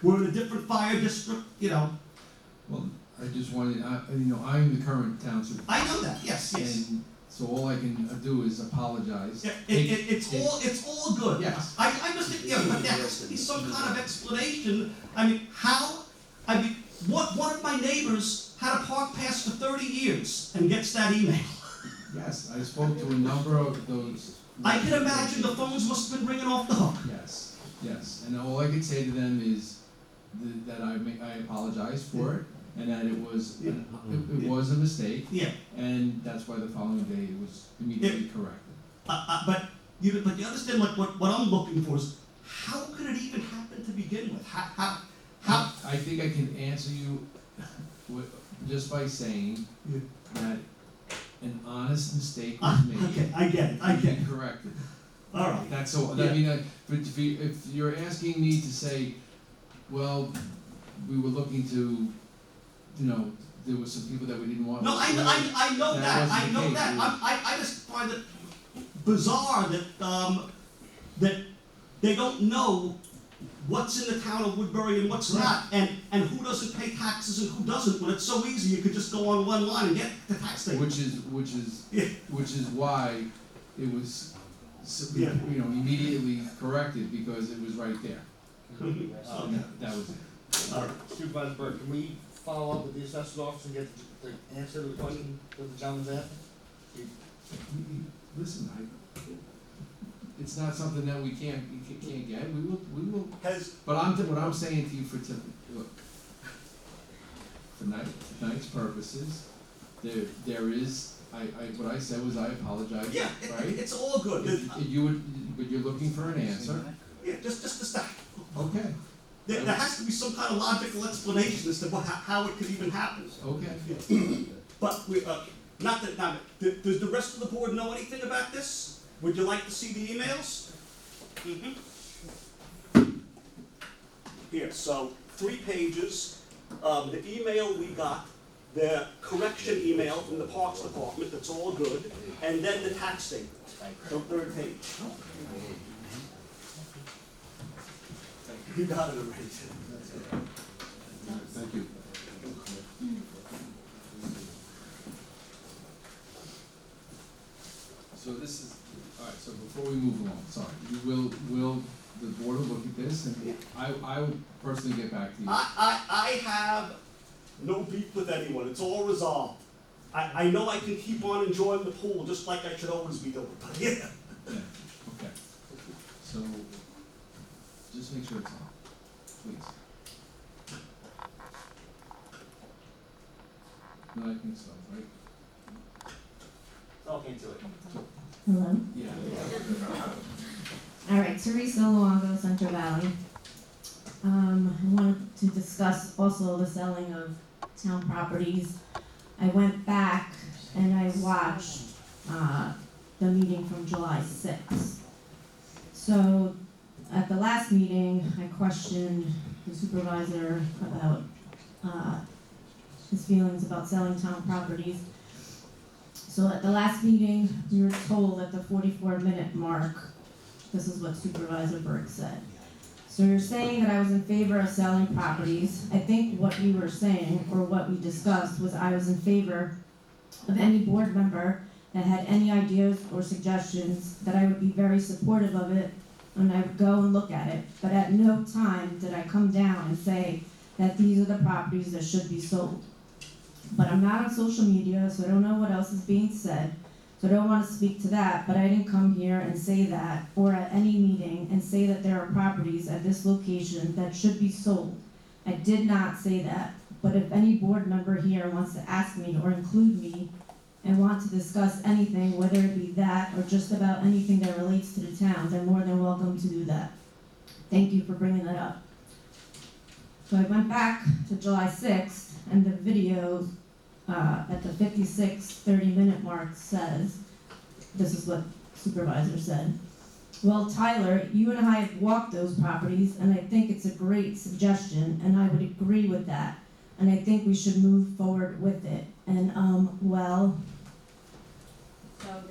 We're in a different fire district. Well, I just wanted, I'm the current town supervisor. I know that. Yes. And so all I can do is apologize. Yeah, it's all good. Yes. I just think but there has to be some kind of explanation. I mean, one of my neighbors had a park pass for 30 years and gets that email. Yes, I spoke to a number of those. I can imagine the phones must have been ringing off the hook. Yes, and all I can say to them is that I apologize for it, and that it was a mistake. Yeah. And that's why the following day it was immediately corrected. But you understand what I'm looking for is how could it even happen to begin with? How? I think I can answer you just by saying that an honest mistake was made. Okay, I get it. Corrected. All right. That's all. Yeah. I mean, but if you're asking me to say, well, we were looking to, there were some people that we didn't want. No, I know that. I wasn't know the that. case. I just find it bizarre that they don't know what's in the town of Woodbury and what's not, and who doesn't pay taxes and who doesn't. When it's so easy, you could just go on one line and get the tax statement. Which is why it was, Yeah. immediately corrected, because it was right there. And that was it. Supervisor Burke, can we follow up with the assessor's office and get the answer to the question that the gentleman's asking? Listen, it's not something that we can't get, we will, Has, but what I'm saying to you look, for tonight's purposes, there is, what I said was I apologize, yeah, right? it's all good. But you're looking for an answer, Yeah, just a step. okay, There has to be some kind of logical explanation as to how it could even happen. okay. But does the rest of the board know anything about this? Would you like to see the emails? Here, so 3 pages, the email we got, the correction email from the Parks Department, that's all good, and then the tax statement, so 3rd page. You got it already. Thank you. So this is, alright, so before we move along, sorry, will the board will look at this, and I will personally get back to you. I have no beef with anyone, it's all resolved. I know I can keep on enjoying the pool just like I should always be doing, but yeah. Yeah, okay. So, just make sure it's on, please. No, I think so, right? Talking to it. Hello? Yeah. All right, Teresa Luongo, Central Valley. I wanted to discuss also the selling of town properties. I went back and I watched, the meeting from July 6th. So, at the last meeting, I questioned the supervisor about, his feelings about selling town properties. So at the last meeting, we were told at the 44-minute mark, this is what Supervisor Burke said. So you're saying that I was in favor of selling properties. I think what you were saying, or what we discussed, was I was in favor of any board member that had any ideas or suggestions, that I would be very supportive of it, and I would go and look at it. But at no time did I come down and say that these are the properties that should be sold. But I'm not on social media, so I don't know what else is being said. So I don't want to speak to that, but I didn't come here and say that, or at any meeting, and say that there are properties at this location that should be sold. I did not say that, but if any board member here wants to ask me or include me and want to discuss anything, whether it be that or just about anything that relates to the town, they're more than welcome to do that. Thank you for bringing that up. So I went back to July 6th, and the video at the 30-minute mark says, this is what Supervisor said. Well, Tyler, you and I have walked those properties, and I think it's a great suggestion, and I would agree with that. And I think we should move forward with it. And, well, so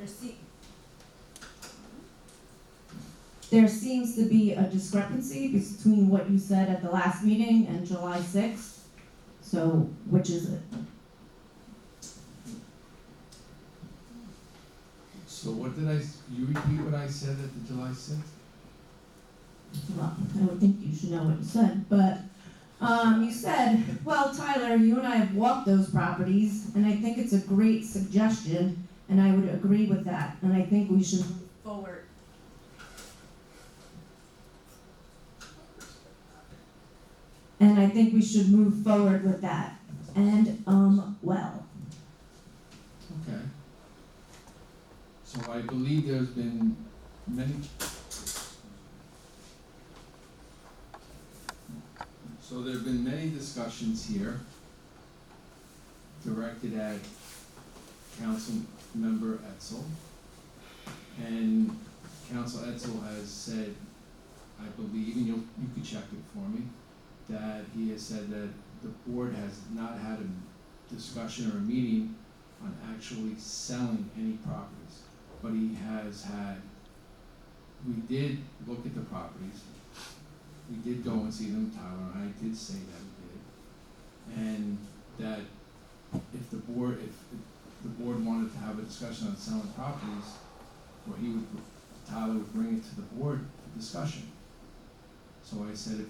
there seems to be a discrepancy between what you said at the last meeting and July 6th. So, which is it? So what did you repeat what I said at the July 6th? Well, I would think you should know what you said, but, you said, well, Tyler, you and I have walked those properties, and I think it's a great suggestion, and I would agree with that, and I think we should move forward. And I think we should move forward with that, and, well. Okay. So I believe there's been many. So there have been many discussions here directed at Council Member Etzel. And Council Etzel has said, I believe, and you could check it for me, that he has said that the board has not had a discussion or a meeting on actually selling any properties. But he has had, we did look at the properties, we did go and see them, Tyler and I did say that we did. And that if the board wanted to have a discussion on selling properties, or Tyler would bring it to the board for discussion. So I said,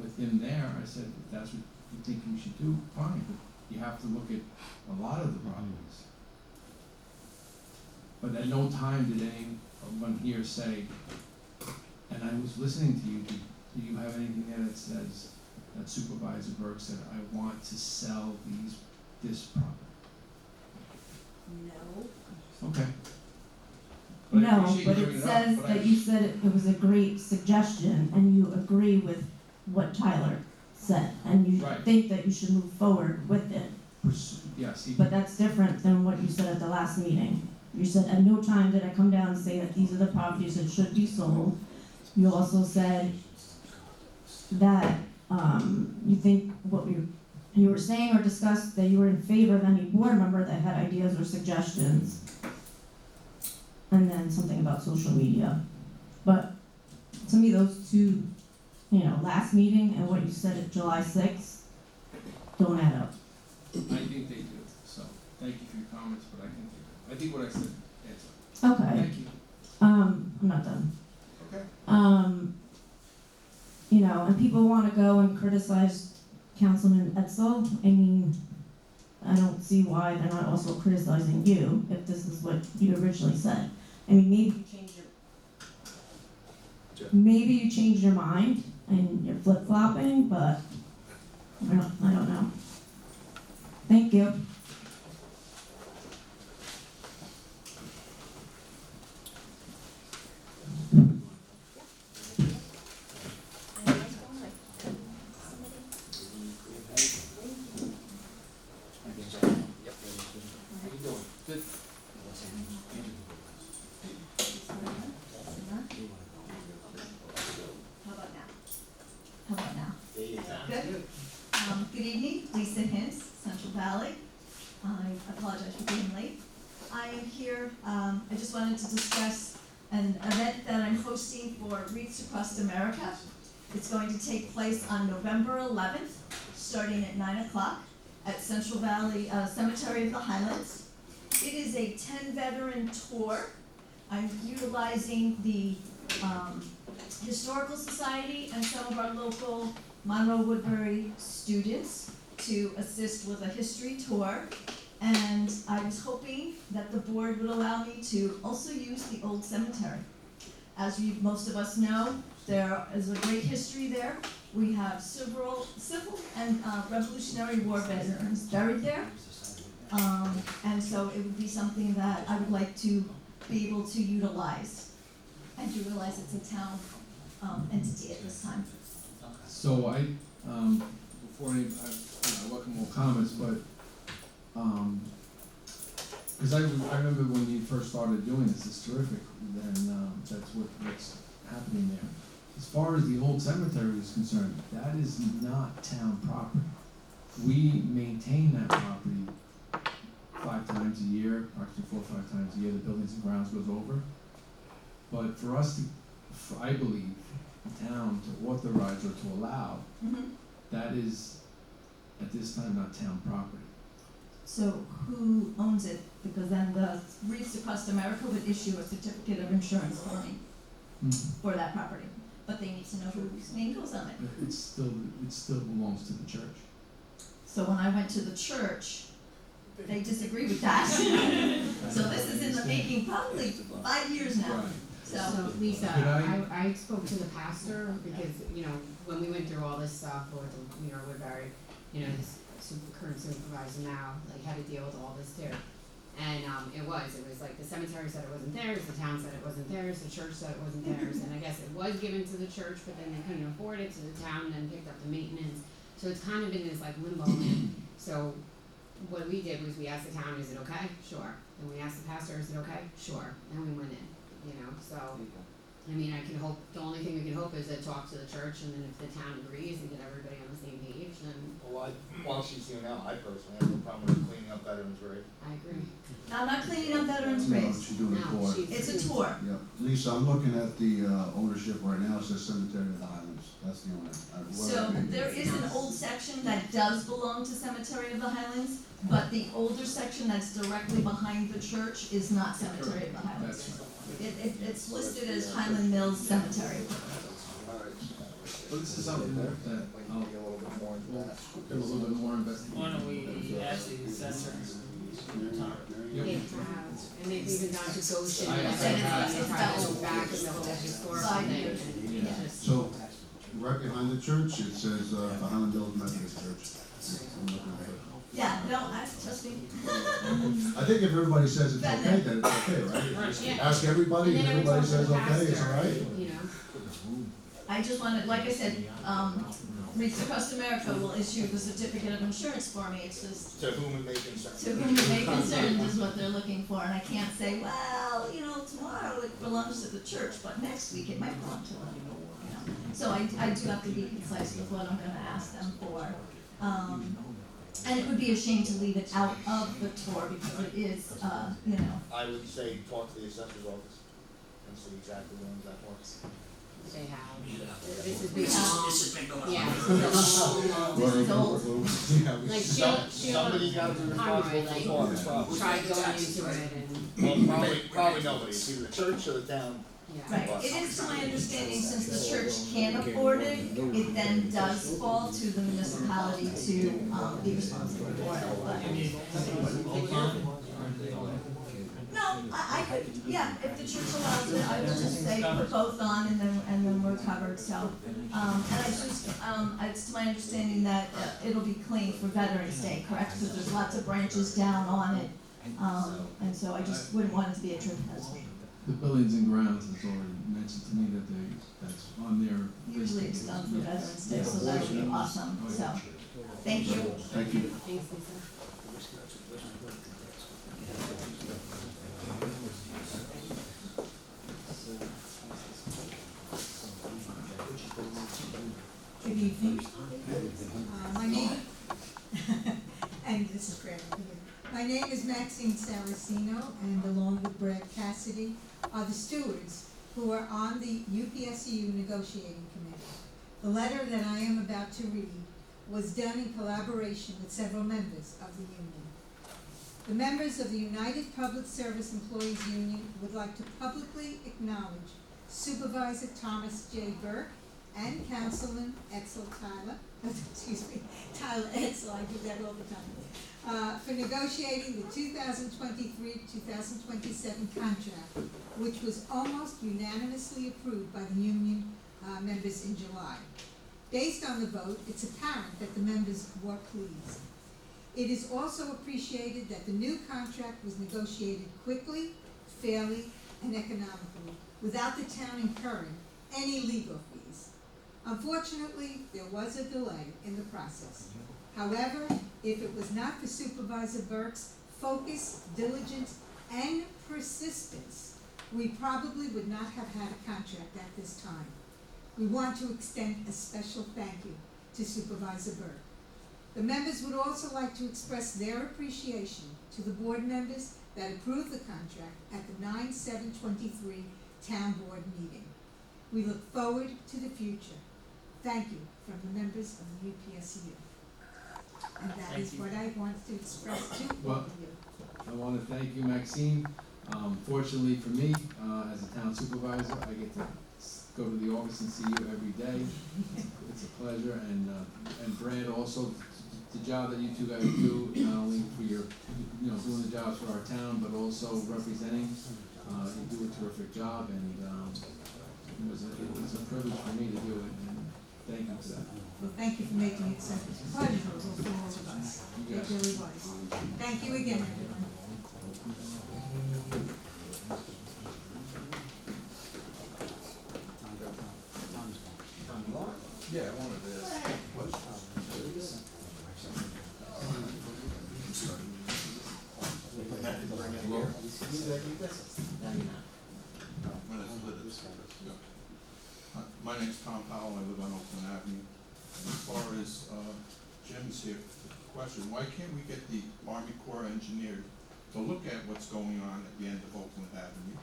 with him there, I said, if that's what you think you should do, fine, but you have to look at a lot of the properties. But at no time did anyone here say, and I was listening to you, do you have anything there that says, that Supervisor Burke said, I want to sell this property? No. Okay. But I No, appreciate but you it bringing up, says but I- that you said it was a great suggestion and you agree with what Tyler said. And you Right. think that you should move forward with it. Yes, But that's different than what you said at the last meeting. You said at no time did I come down and say that these are the properties that should be sold. You also said that, you think what you were saying or discussed, that you were in favor of any board member that had ideas or suggestions. And then something about social media. But to me, those two, last meeting and what you said at July 6th don't add up. I think they do, so, thank you for your comments, but I think they do. I think what I said, answered. Okay. Thank you. I'm not done. Okay. And people wanna go and criticize Councilman Etzel. I mean, I don't see why they're not also criticizing you, if this is what you originally said. I mean, maybe you changed your mind and you're flip-flopping, but I don't know. Thank you. Good. How about now? Good. Good evening, Lisa Hintz, Central Valley. I apologize for being late. I am here, I just wanted to discuss an event that I'm hosting for Wreaths Across America. It's going to take place on November 11th, starting at 9 o'clock at Central Valley Cemetery of the Highlands. It is a 10-veteran tour. I'm utilizing the Historical Society and some of our local Monroe Woodbury students to assist with a history tour. And I was hoping that the board would allow me to also use the old cemetery. As most of us know, there is a great history there. We have several civil and Revolutionary War veterans buried there. And so it would be something that I would like to be able to utilize. I do realize it's a town entity at this time. So before I welcome more comments, but, because I remember when you first started doing this, it's terrific, and, that's what's happening there. As far as the old cemetery is concerned, that is not town property. We maintain that property 5 times a year, actually 4 or 5 times a year, the buildings and grounds goes over. But for us to, I believe, the town to authorize or to allow, that is, at this time, not town property. So who owns it? Because then the Wreaths Across America would issue a certificate of insurance for me for that property. But they need to know whose name goes on it. It still belongs to the church. So when I went to the church, they disagree with that. So this is in the making probably 5 years now. Right. So Lisa, Could I spoke to the pastor because, when we went through all this stuff with, Woodbury, this current supervisor now, had to deal with all this too. And, it was like the cemetery said it wasn't theirs, the town said it wasn't theirs, the church said it wasn't theirs, and I guess it was given to the church, but then they couldn't afford it, so the town then picked up the maintenance. So it's kind of in this limbo land. So what we did was we asked the town, is it okay? Sure. Then we asked the pastor, is it okay? Sure. And we went in. So, I can hope, the only thing we can hope is to talk to the church, and then if the town agrees and get everybody on the same page, then Well, while she's here now, I personally have no problem with cleaning up Veterans Grave. I agree. Now, I'm not cleaning up veterans' No, graves. she's doing a No, tour. she's- It's a tour. Yeah, Lisa, I'm looking at the ownership right now, it says Cemetery of the Highlands, that's the owner. So there is an old section that does belong to Cemetery of the Highlands, but the older section that's directly behind the church is not Cemetery of the Highlands. That's right. It's listed as Highland Mills Cemetery. Well, this is something that I'll Maybe a little bit more into that. do a little bit more investigation. Why don't we ask the assessor? Yep. They have, and they've even gone to Goshen, I and have. then it's tried to go back and the whole historical thing. just. So, right behind the church, it says, the Highland Village Methodist Church. I'm looking at it. Yeah, no, trust me. I think if everybody says it's okay, then it's okay, right? Yeah. Ask everybody, And and then I would everybody talk to says the okay, it's pastor, all right. you know. I just wanted, like I said, Mr. Costa America will issue the certificate of insurance for me, it's just To whom it may concern. to whom it may concern is what they're looking for, and I can't say, well, you know, tomorrow it belongs to the church, but next week it might belong to them, you know. So I do have to be concise with what I'm gonna ask them for. And it would be a shame to leave it out of the tour because it is, you know, I would say talk to the assessor's office and see exactly when that works. They have. This has been Yeah. long. This has been going on. Yeah, this has been long. this is old. Yeah, we- Like Somebody's gotta be responsible Conroy, for like, the problem. tried going into it and, Well, probably nobody, it's either the church or the town. yeah. Right, it is to my understanding, since the church can't afford it, it then does fall to the municipality to, be responsible for it, but. You mean, No, I could, yeah, if the church allows it, I would just say put both on and then we're covered, so. And I just, it's to my understanding that it'll be clean for Veterans Day, correct? Because there's lots of branches down on it, and so I just wouldn't want it to be a trip hazard. The Buildings and Grounds has already mentioned to me that that's on their list. Usually it's done for Veterans Day, so that would be awesome, so, thank you. Thank you. Thanks, Lisa. Good evening. My name, and this is Brad. My name is Maxine Saraceno, and along with Brad Cassidy are the stewards who are on the UPSU negotiating committee. The letter that I am about to read was done in collaboration with several members of the union. The members of the United Public Service Employees Union would like to publicly acknowledge Supervisor Thomas J. Burke and Councilman Edsel Tyler, Tyler Edsel, I do that all the time, for negotiating the 2023-2027 contract, which was almost unanimously approved by the union members in July. Based on the vote, it's apparent that the members were pleased. It is also appreciated that the new contract was negotiated quickly, fairly, and economically, without the town incurring any legal fees. Unfortunately, there was a delay in the process. However, if it was not for Supervisor Burke's focus, diligence, and persistence, we probably would not have had a contract at this time. We want to extend a special thank you to Supervisor Burke. The members would also like to express their appreciation to the board members that approved the contract at the 9/7/23 Town Board meeting. We look forward to the future. Thank you from the members of the UPSU. And that is what I want to express to all of you. I want to thank you, Maxine. Fortunately for me, as a town supervisor, I get to go to the office and see you every day. It's a pleasure, and Brad, also, the job that you two guys do, not only for your, doing the jobs for our town, but also representing, you do a terrific job, and it was a privilege for me to do it, and thank you for that. Well, thank you for making it so pleasurable for all of us. It really was. Thank you again, everyone. Yeah, I wanted to ask a question. My name's Tom Powell, I live on Oakland Avenue. And as far as Jim's here, question, why can't we get the Army Corps engineer to look at what's going on at the end of Oakland Avenue?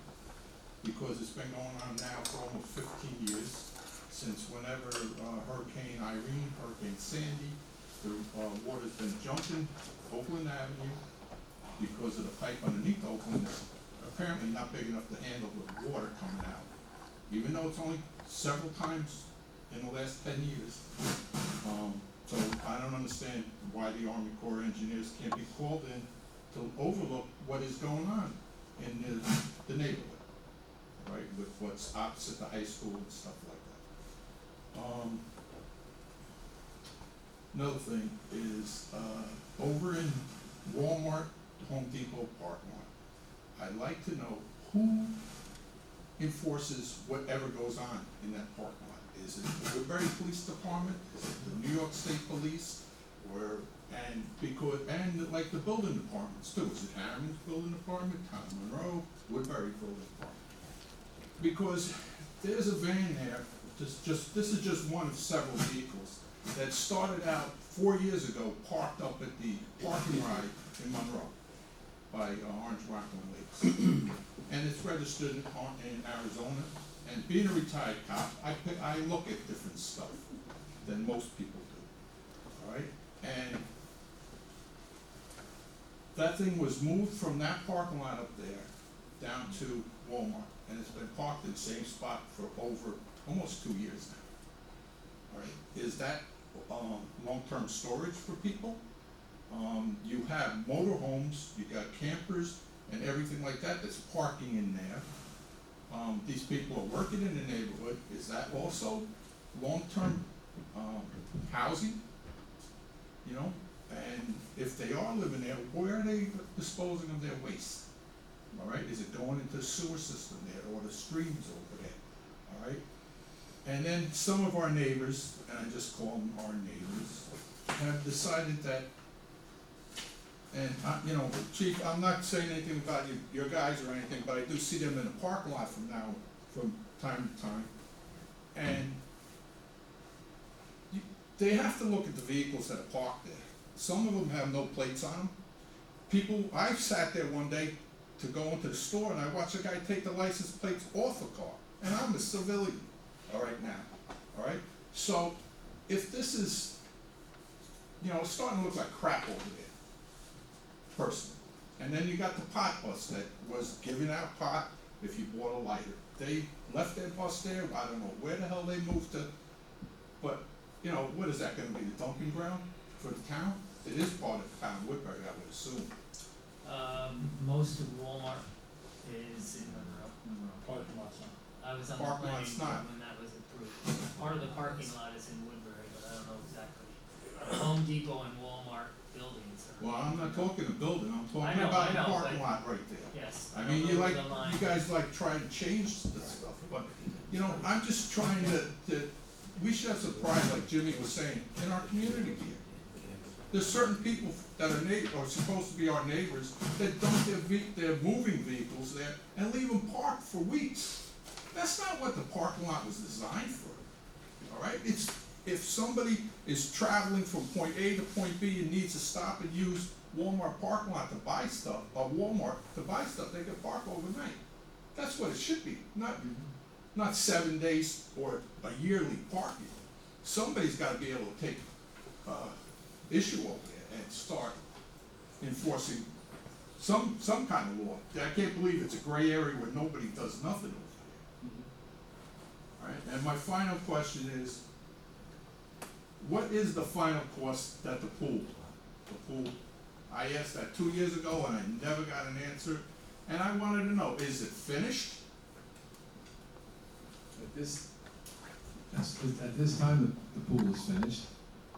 Because it's been going on now for almost 15 years, since whenever Hurricane Irene, Hurricane Sandy, the water's been jumping Oakland Avenue because of the pipe underneath Oakland is apparently not big enough to handle the water coming out. Even though it's only several times in the last 10 years. So I don't understand why the Army Corps of Engineers can't be called in to overlook what is going on in the neighborhood, right, with what's opposite the high school and stuff like that. Another thing is, over in Walmart, Home Depot parking lot, I'd like to know who enforces whatever goes on in that parking lot. Is it the Woodbury Police Department, is it the New York State Police, or, and like the building departments too, is it Harriman's Building Department, Town of Monroe, Woodbury Building Department? Because there's a van there, this is just one of several vehicles that started out 4 years ago, parked up at the parking lot in Monroe by Orange Rockland Lakes. And it's registered in Arizona, and being a retired cop, I look at different stuff than most people do, alright? And that thing was moved from that parking lot up there down to Walmart, and it's been parked in the same spot for over almost 2 years now. Alright, is that long-term storage for people? You have motorhomes, you got campers and everything like that that's parking in there. These people are working in the neighborhood, is that also long-term housing? You know, and if they are living there, where are they disposing of their waste? Alright, is it going into the sewer system there or the streams over there? Alright? And then some of our neighbors, and I just call them our neighbors, have decided that, and you know, Chief, I'm not saying anything about your guys or anything, but I do see them in the parking lot from time to time. And they have to look at the vehicles that are parked there. Some of them have no plates on them. People, I sat there one day to go into the store and I watched a guy take the license plates off a car, and I'm a civilian. All right now, all right? So, if this is, you know, it's starting to look like crap over there, personally. And then you got the pot bus that was giving out pot if you bought a lighter. They left their bus there, I don't know where the hell they moved to, but, you know, what is that gonna be, the dumping ground for the town? It is part of the town of Woodbury, I would assume. Most of Walmart is in Monroe. Parking lot's not. I was on the Parking planning lot's board not. when that was approved. Part of the parking lot is in Woodbury, but I don't know exactly. Home Depot and Walmart buildings are. Well, I'm not talking a building, I'm I talking know, about I the know, parking but- lot right there. Yes. I don't mean, know you where like, the line- you guys like try to change this stuff, but, you know, I'm just trying to, we should have some pride, like Jimmy was saying, in our community here. There's certain people that are supposed to be our neighbors that dump their moving vehicles there and leave them parked for weeks. That's not what the parking lot was designed for, all right? It's, if somebody is traveling from point A to point B and needs to stop and use Walmart parking lot to buy stuff, or Walmart to buy stuff, they can park overnight. That's what it should be, not 7 days or a yearly parking. Somebody's gotta be able to take, issue over there and start enforcing some kind of law. I can't believe it's a gray area where nobody does nothing over there. Alright, and my final question is, what is the final cost that the pool, I asked that 2 years ago and I never got an answer, and I wanted to know, is it finished? At this time, the pool is finished,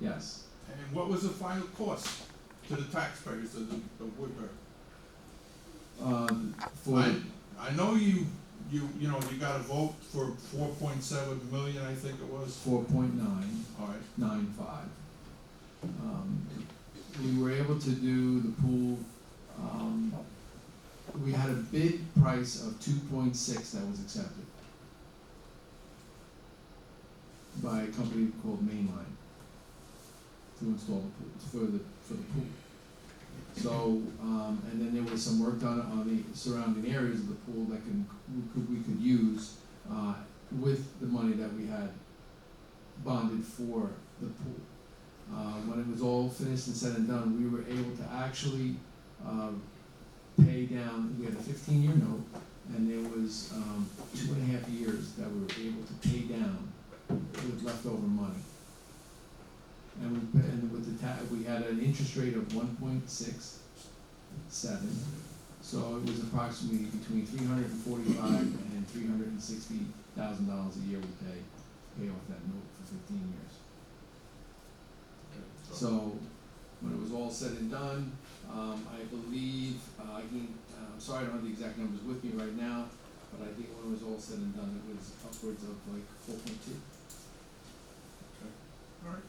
yes. And what was the final cost to the taxpayers of the Woodbury? I know you got a vote for 4.7 million, I think it was. 4.995. Alright, We were able to do the pool, we had a bid price of 2.6 that was accepted by a company called Mainline to install the pool, for the pool. So, and then there was some work done on the surrounding areas of the pool that we could use, with the money that we had bonded for the pool. When it was all finished and said and done, we were able to actually, pay down, we had a 15-year note, and there was, 2.5 years that we were able to pay down with leftover money. And we had an interest rate of 1.67, so it was approximately between $345,000 and $360,000 a year we pay pay off that note for 15 years. So, when it was all said and done, I believe, I'm sorry I don't have the exact numbers with me right now, but I think when it was all said and done, it was upwards of like 4.2. All right.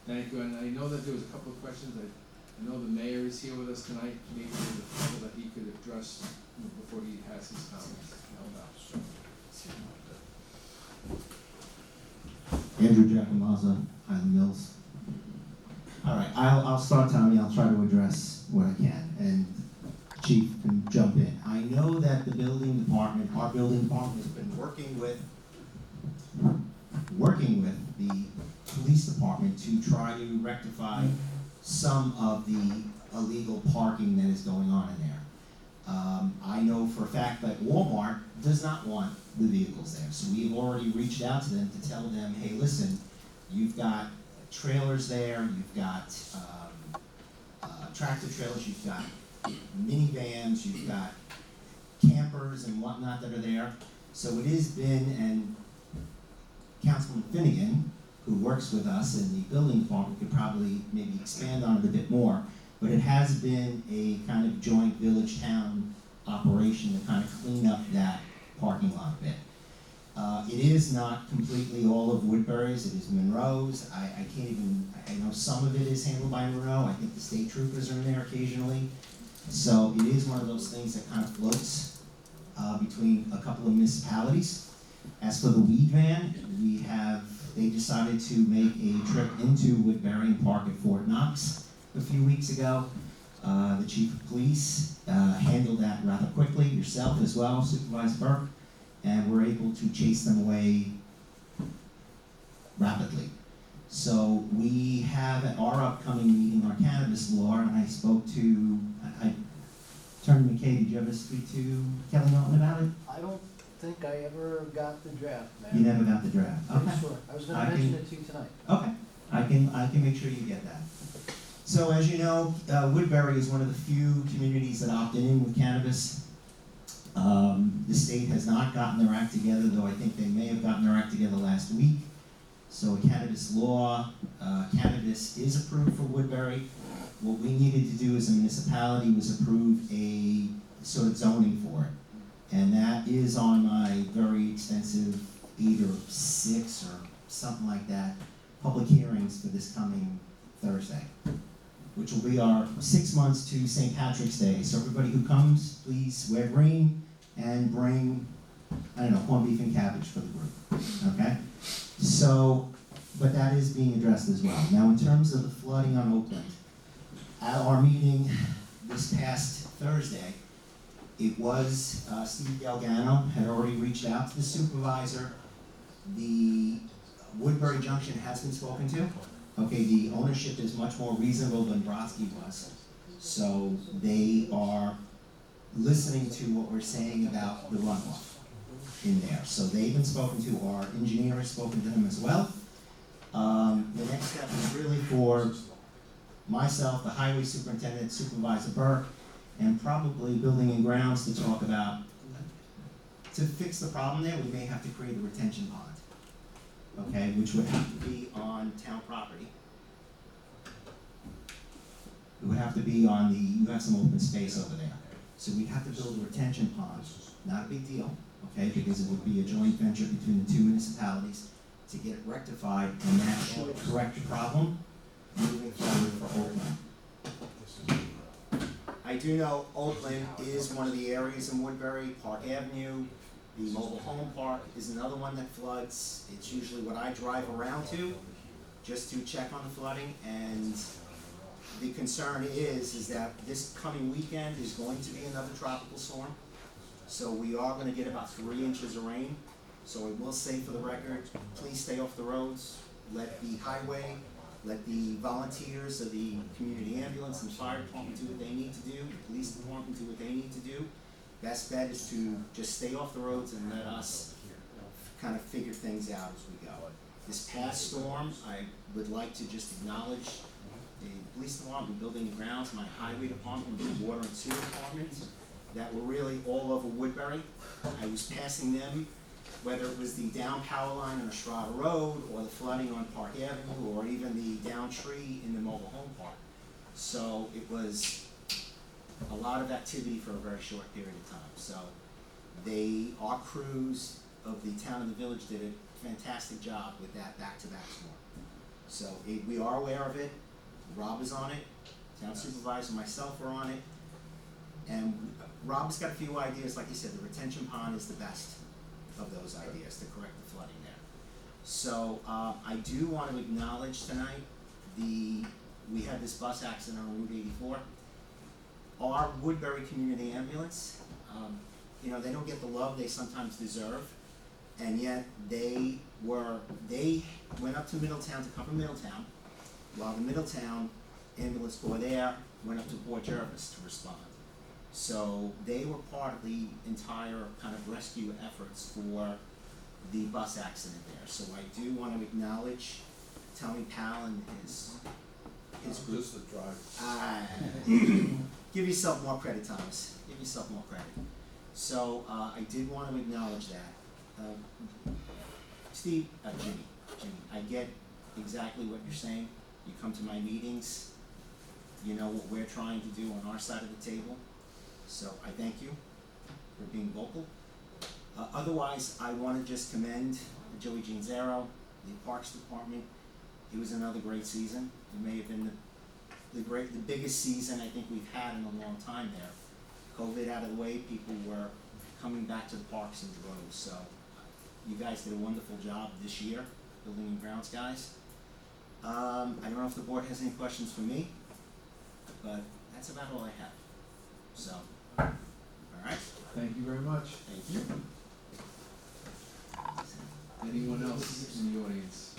Thank you, and I know that there was a couple of questions, I know the mayor is here with us tonight, maybe there's a couple that he could address before he has his comments. How about? Andrew Giacomazzo, Highland Mills. All right, I'll start, Tommy. I'll try to address what I can, and Chief can jump in. I know that the building department, our building department, has been working with the police department to try to rectify some of the illegal parking that is going on in there. I know for a fact that Walmart does not want the vehicles there, so we've already reached out to them to tell them, hey, listen, you've got trailers there, you've got tractor trailers, you've got minivans, you've got campers and whatnot that are there. So it has been, and Councilman Finnegan, who works with us in the building department, could probably maybe expand on it a bit more, but it has been a kind of joint village-town operation to kind of clean up that parking lot a bit. It is not completely all of Woodbury's, it is Monroe's. I can't even, I know some of it is handled by Monroe. I think the state troopers are in there occasionally. So it is one of those things that kind of floats between a couple of municipalities. As for the weed van, they decided to make a trip into Woodbury and park at Fort Knox a few weeks ago. The chief of police handled that rather quickly, yourself as well, Supervisor Burke, and were able to chase them away rapidly. So we have at our upcoming meeting our cannabis law, and I spoke to, I turned to McKay, did you ever speak to Kelly Norton about it? I don't think I ever got the draft, man. You never got the draft? Pretty Okay. sure. I was I gonna can- mention it to you tonight. Okay, I can make sure you get that. So as you know, Woodbury is one of the few communities that opted in with cannabis. The state has not gotten their act together, though I think they may have gotten their act together last week. So a cannabis law, cannabis is approved for Woodbury. What we needed to do as a municipality was approve a sort of zoning for it. And that is on my very extensive 8 or 6 or something like that, public hearings for this coming Thursday, which will be our 6 months to St. Patrick's Day. So everybody who comes, please wear green and bring, I don't know, corned beef and cabbage for the group, okay? So, but that is being addressed as well. Now, in terms of the flooding on Oakland, at our meeting this past Thursday, it was Steve Galgano had already reached out to the supervisor. The Woodbury Junction has been spoken to. Okay, the ownership is much more reasonable than Brodsky was. So they are listening to what we're saying about the runoff in there. So they've been spoken to, our engineer has spoken to them as well. The next step is really for myself, the highway superintendent, Supervisor Burke, and probably building and grounds to talk about, to fix the problem there, we may have to create a retention pond, okay, which would have to be on town property. It would have to be on the, you have some open space over there. So we'd have to build a retention pond, not a big deal, okay, because it would be a joint venture between the two municipalities to get it rectified, and that should correct the problem moving forward for Oakland. I do know Oakland is one of the areas in Woodbury, Park Avenue. The mobile home park is another one that floods. It's usually what I drive around to, just to check on the flooding. And the concern is that this coming weekend is going to be another tropical storm. So we are gonna get about 3 inches of rain. So I will say for the record, please stay off the roads. Let the highway, let the volunteers of the community ambulance and fire department do what they need to do, the police department do what they need to do. Best bet is to just stay off the roads and let us kind of figure things out as we go. This past storm, I would like to just acknowledge the police department, building and grounds, my highway department, the water and sewer department. that were really all over Woodbury. I was passing them, whether it was the down power line on Estrada Road, or the flooding on Park Avenue, or even the down tree in the mobile home park. So it was a lot of activity for a very short period of time. So our crews of the town and the village did a fantastic job with that back-to-back storm. So we are aware of it. Rob is on it. Town supervisor, myself are on it. And Rob's got a few ideas. Like you said, the retention pond is the best of those ideas to correct the flooding there. So I do want to acknowledge tonight we had this bus accident on Route 84. Our Woodbury Community Ambulance, they don't get the love they sometimes deserve, and yet they went up to Middletown to cover Middletown, while the Middletown ambulance corps there went up to Port Jervis to respond. So they were part of the entire kind of rescue efforts for the bus accident there. So I do want to acknowledge Tony Powell and his group. Just the drive. Give yourself more credit, Thomas. Give yourself more credit. So I did want to acknowledge that. Jimmy, I get exactly what you're saying. You come to my meetings, you know what we're trying to do on our side of the table. So I thank you for being vocal. Otherwise, I want to just commend Joey Ginzero, the Parks Department. It was another great season. It may have been the biggest season I think we've had in a long time there. COVID out of the way, people were coming back to the parks in droves. So you guys did a wonderful job this year, building and grounds guys. I don't know if the board has any questions for me, but that's about all I have. So, all right. Thank you very much. Thank you. Anyone else in the audience?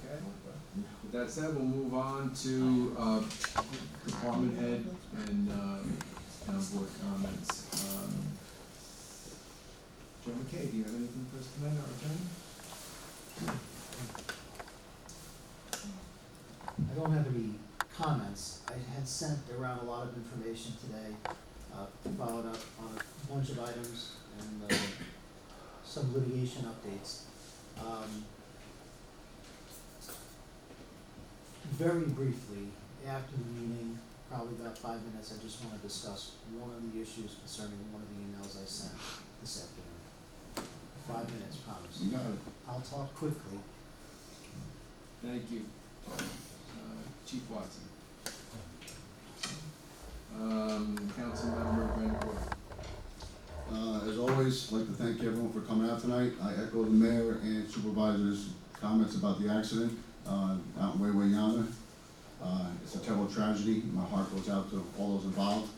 Okay. With that said, we'll move on to department head and town board comments. Joe McKay, do you have anything for us tonight, our attorney? I don't have any comments. I had sent around a lot of information today, followed up on a bunch of items and some litigation updates. Very briefly, after the meeting, probably about 5 minutes, I just want to discuss one of the issues concerning one of the emails I sent this afternoon. 5 minutes, promise. You got it. I'll talk quickly. Thank you. Chief Watson. Councilmember Brandon Porter. As always, I'd like to thank everyone for coming out tonight. I echo the mayor and supervisor's comments about the accident out in Wayway Yonder. It's a terrible tragedy. My heart goes out to all those involved.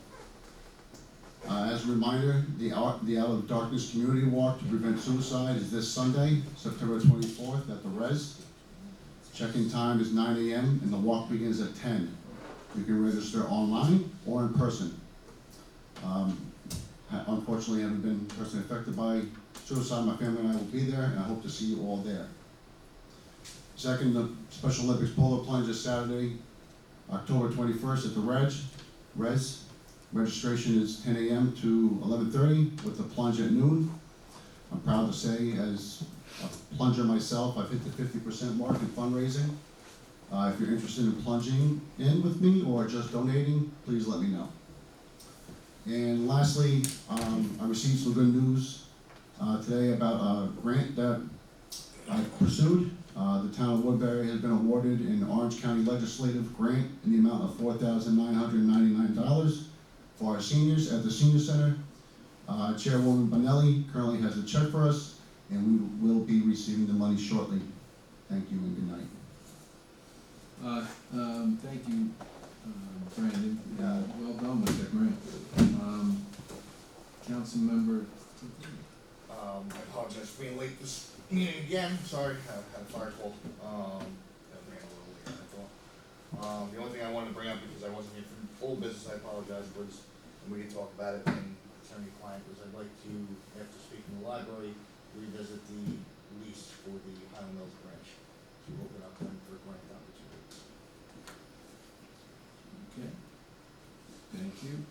As a reminder, the Out of Darkness Community Walk to Prevent Suicide is this Sunday, September 24th at the Res. Check-in time is 9 a.m. and the walk begins at 10. You can register online or in person. Unfortunately, I haven't been personally affected by suicide. My family and I will be there, and I hope to see you all there. Second, the Special Olympics Polar Plunge is Saturday, October 21st at the Res. Registration is 10 a.m. to 11:30 with the plunge at noon. I'm proud to say, as a plunger myself, I've hit the 50% mark in fundraising. If you're interested in plunging in with me or just donating, please let me know. And lastly, I received some good news today about a grant that I pursued. The town of Woodbury has been awarded an Orange County legislative grant in the amount of $4,999 for our seniors at the senior center. Chairwoman Bonelli currently has a check for us, and we will be receiving the money shortly. Thank you and good night. Thank you, Brandon. Well done with that grant. Councilmember. I apologize for being late this meeting again. Sorry, had a fire call. That ran a little later than I thought. The only thing I wanted to bring up, because I wasn't here for full business, I apologize, was, and we can talk about it in attorney-client, was I'd like to, after speaking to the library, revisit the lease for the Highland Mills branch to open up them for grant opportunities. Okay. Thank Thank you.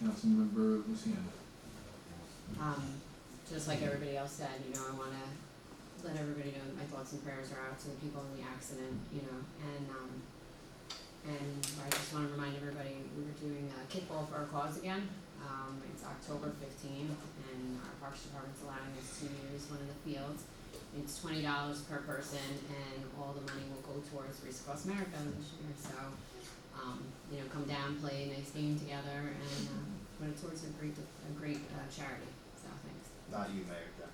Councilmember Luciano. Just like everybody else said, you know, I wanna let everybody know that my thoughts and prayers are out to the people in the accident, you know, and I just wanna remind everybody, we were doing a kickball for our cause again. It's October 15th, and our Parks Department's allowing us to use one of the fields. It's $20 per person, and all the money will go towards Race Across America this year, so, you know, come down, play a nice game together, and, put it towards a great charity, so thanks. Not you, Mayor Jeff.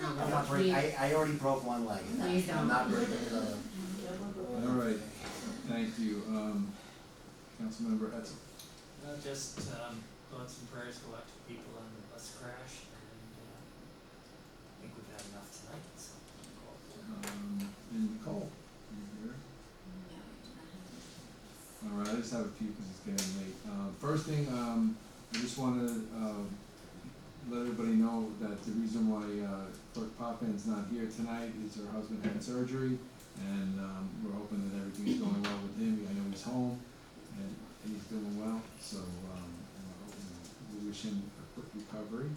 I'm not breaking, I already broke one leg. Please don't. I'm not breaking another. All right, thank you. Councilmember Etzel. Just, thoughts and prayers go out to people on the bus crash, and, I think we've had enough tonight, so. And Nicole, you here? All right, I just have a few because it's getting late. First thing, I just want to let everybody know that the reason why Clerk Poppin's not here tonight is her husband had surgery, and we're hoping that everything's going well with him. I know he's home and he's doing well, so we wish him a quick recovery.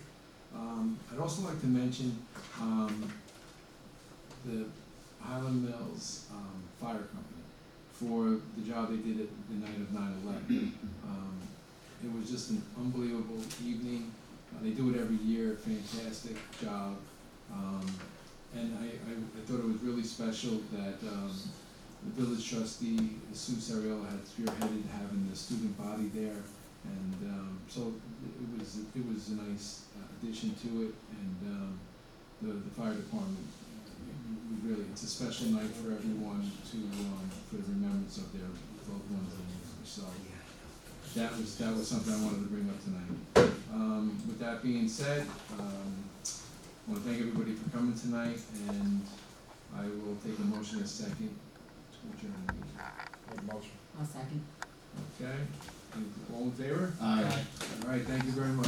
I'd also like to mention the Highland Mills Fire Company for the job they did at the night of 9/11. It was just an unbelievable evening. They do it every year, fantastic job. And I thought it was really special that the village trustee, Sue Sariella, had spearheaded having the student body there. And so it was a nice addition to it, and the fire department, we really, it's a special night for everyone to, for the remembrance of their loved ones and so that was something I wanted to bring up tonight. With that being said, I wanna thank everybody for coming tonight, and I will take a motion in a second to adjourn the meeting. Make a motion. I'll second. Okay, all in favor? Aye. All right, thank you very much.